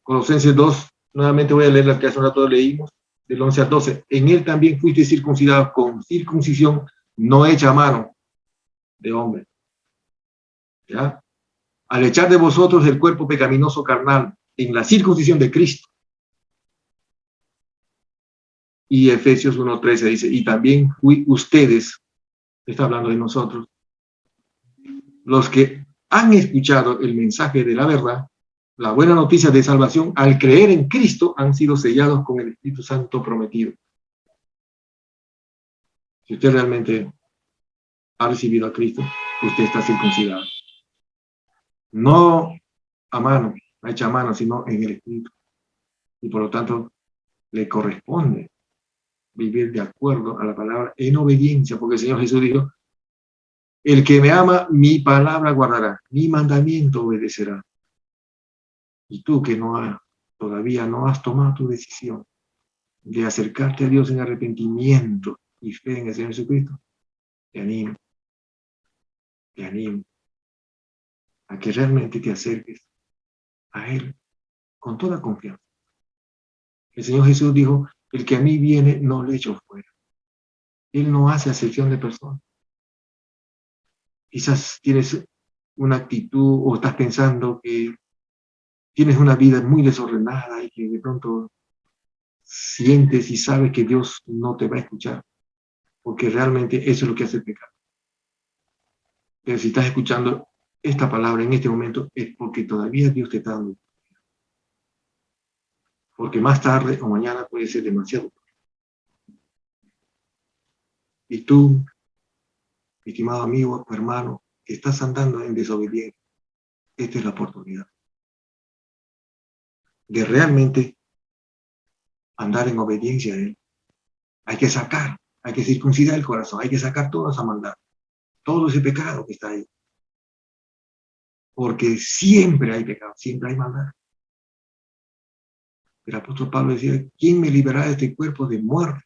Colosenses 2, nuevamente voy a leer la que hace un rato leímos, del 11 al 12. En Él también fuiste circuncidados con circuncisión no hecha a mano de hombre. ¿Ya? Al echar de vosotros el cuerpo pecaminoso carnal en la circuncisión de Cristo. Y Efesios 1:13 dice, y también ustedes, está hablando de nosotros, los que han escuchado el mensaje de la verdad, la buena noticia de salvación, al creer en Cristo, han sido sellados con el Espíritu Santo prometido. Si usted realmente ha recibido a Cristo, usted está circuncidado. No a mano, hecha a mano, sino en el Espíritu. Y por lo tanto, le corresponde vivir de acuerdo a la palabra en obediencia, porque el Señor Jesús dijo, el que me ama, mi palabra guardará, mi mandamiento obedecerá. Y tú que todavía no has tomado tu decisión de acercarte a Dios en arrepentimiento y fe en el Señor Jesucristo, te animo a que realmente te acerques a Él con toda confianza. El Señor Jesús dijo, el que a mí viene no le echo fuera. Él no hace acepción de personas. Quizás tienes una actitud o estás pensando que tienes una vida muy desordenada y que de pronto sientes y sabes que Dios no te va a escuchar, porque realmente eso es lo que hace el pecado. Pero si estás escuchando esta palabra en este momento es porque todavía Dios te está dando. Porque más tarde o mañana puede ser demasiado. Y tú, estimado amigo o hermano, que estás andando en desobediencia, esta es la oportunidad de realmente andar en obediencia a Él. Hay que circuncidar el corazón, hay que sacar toda esa maldad, todo ese pecado que está ahí. Porque siempre hay pecado, siempre hay maldad. El apóstol Pablo decía, ¿quién me librará de este cuerpo de muerte?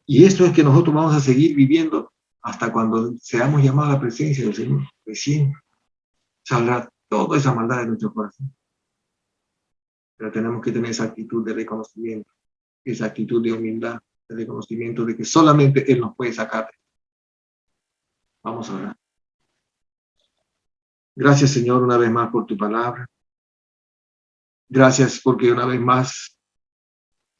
Y esto es que nosotros vamos a seguir viviendo hasta cuando seamos llamados a la presencia del Señor. Recién saldrá toda esa maldad de nuestro corazón. Pero tenemos que tener esa actitud de reconocimiento, esa actitud de humildad, de reconocimiento de que solamente Él nos puede sacar. Vamos a orar. Gracias, Señor, una vez más por tu palabra. Gracias porque una vez más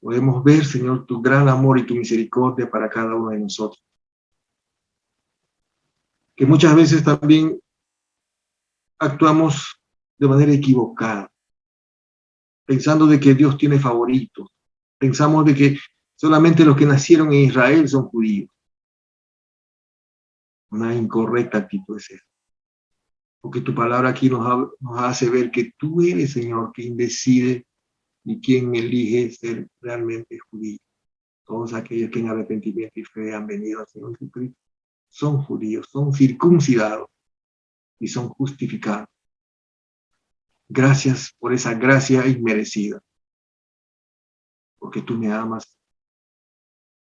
podemos ver, Señor, tu gran amor y tu misericordia para cada uno de nosotros. Que muchas veces también actuamos de manera equivocada, pensando de que Dios tiene favoritos. Pensamos de que solamente los que nacieron en Israel son judíos. Una incorrecta actitud es esa. Porque tu palabra aquí nos hace ver que tú eres, Señor, quien decide y quien elige ser realmente judío. Todos aquellos que en arrepentimiento y fe han venido al Señor Jesucristo son judíos, son circuncidados y son justificados. Gracias por esa gracia inmerecida. Porque tú me amas.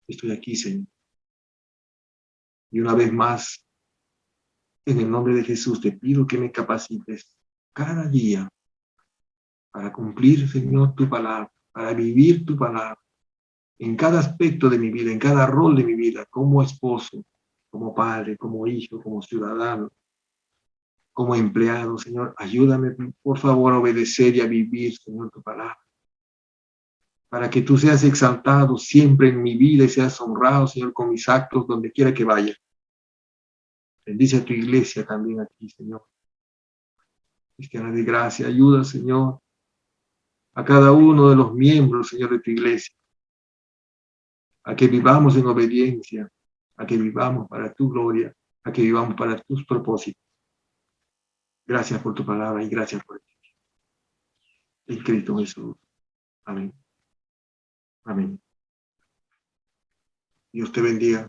Estoy aquí, Señor. Y una vez más, en el nombre de Jesús, te pido que me capacites cada día para cumplir, Señor, tu palabra, para vivir tu palabra, en cada aspecto de mi vida, en cada rol de mi vida, como esposo, como padre, como hijo, como ciudadano, como empleado, Señor. Ayúdame, por favor, a obedecer y a vivir, Señor, tu palabra, para que tú seas exaltado siempre en mi vida y seas honrado, Señor, con mis actos, donde quiera que vaya. Bendice a tu iglesia también aquí, Señor. Cristiana de gracia, ayuda, Señor, a cada uno de los miembros, Señor, de tu iglesia, a que vivamos en obediencia, a que vivamos para tu gloria, a que vivamos para tus propósitos. Gracias por tu palabra y gracias por ti. En Cristo Jesús. Amén. Amén. Dios te bendiga.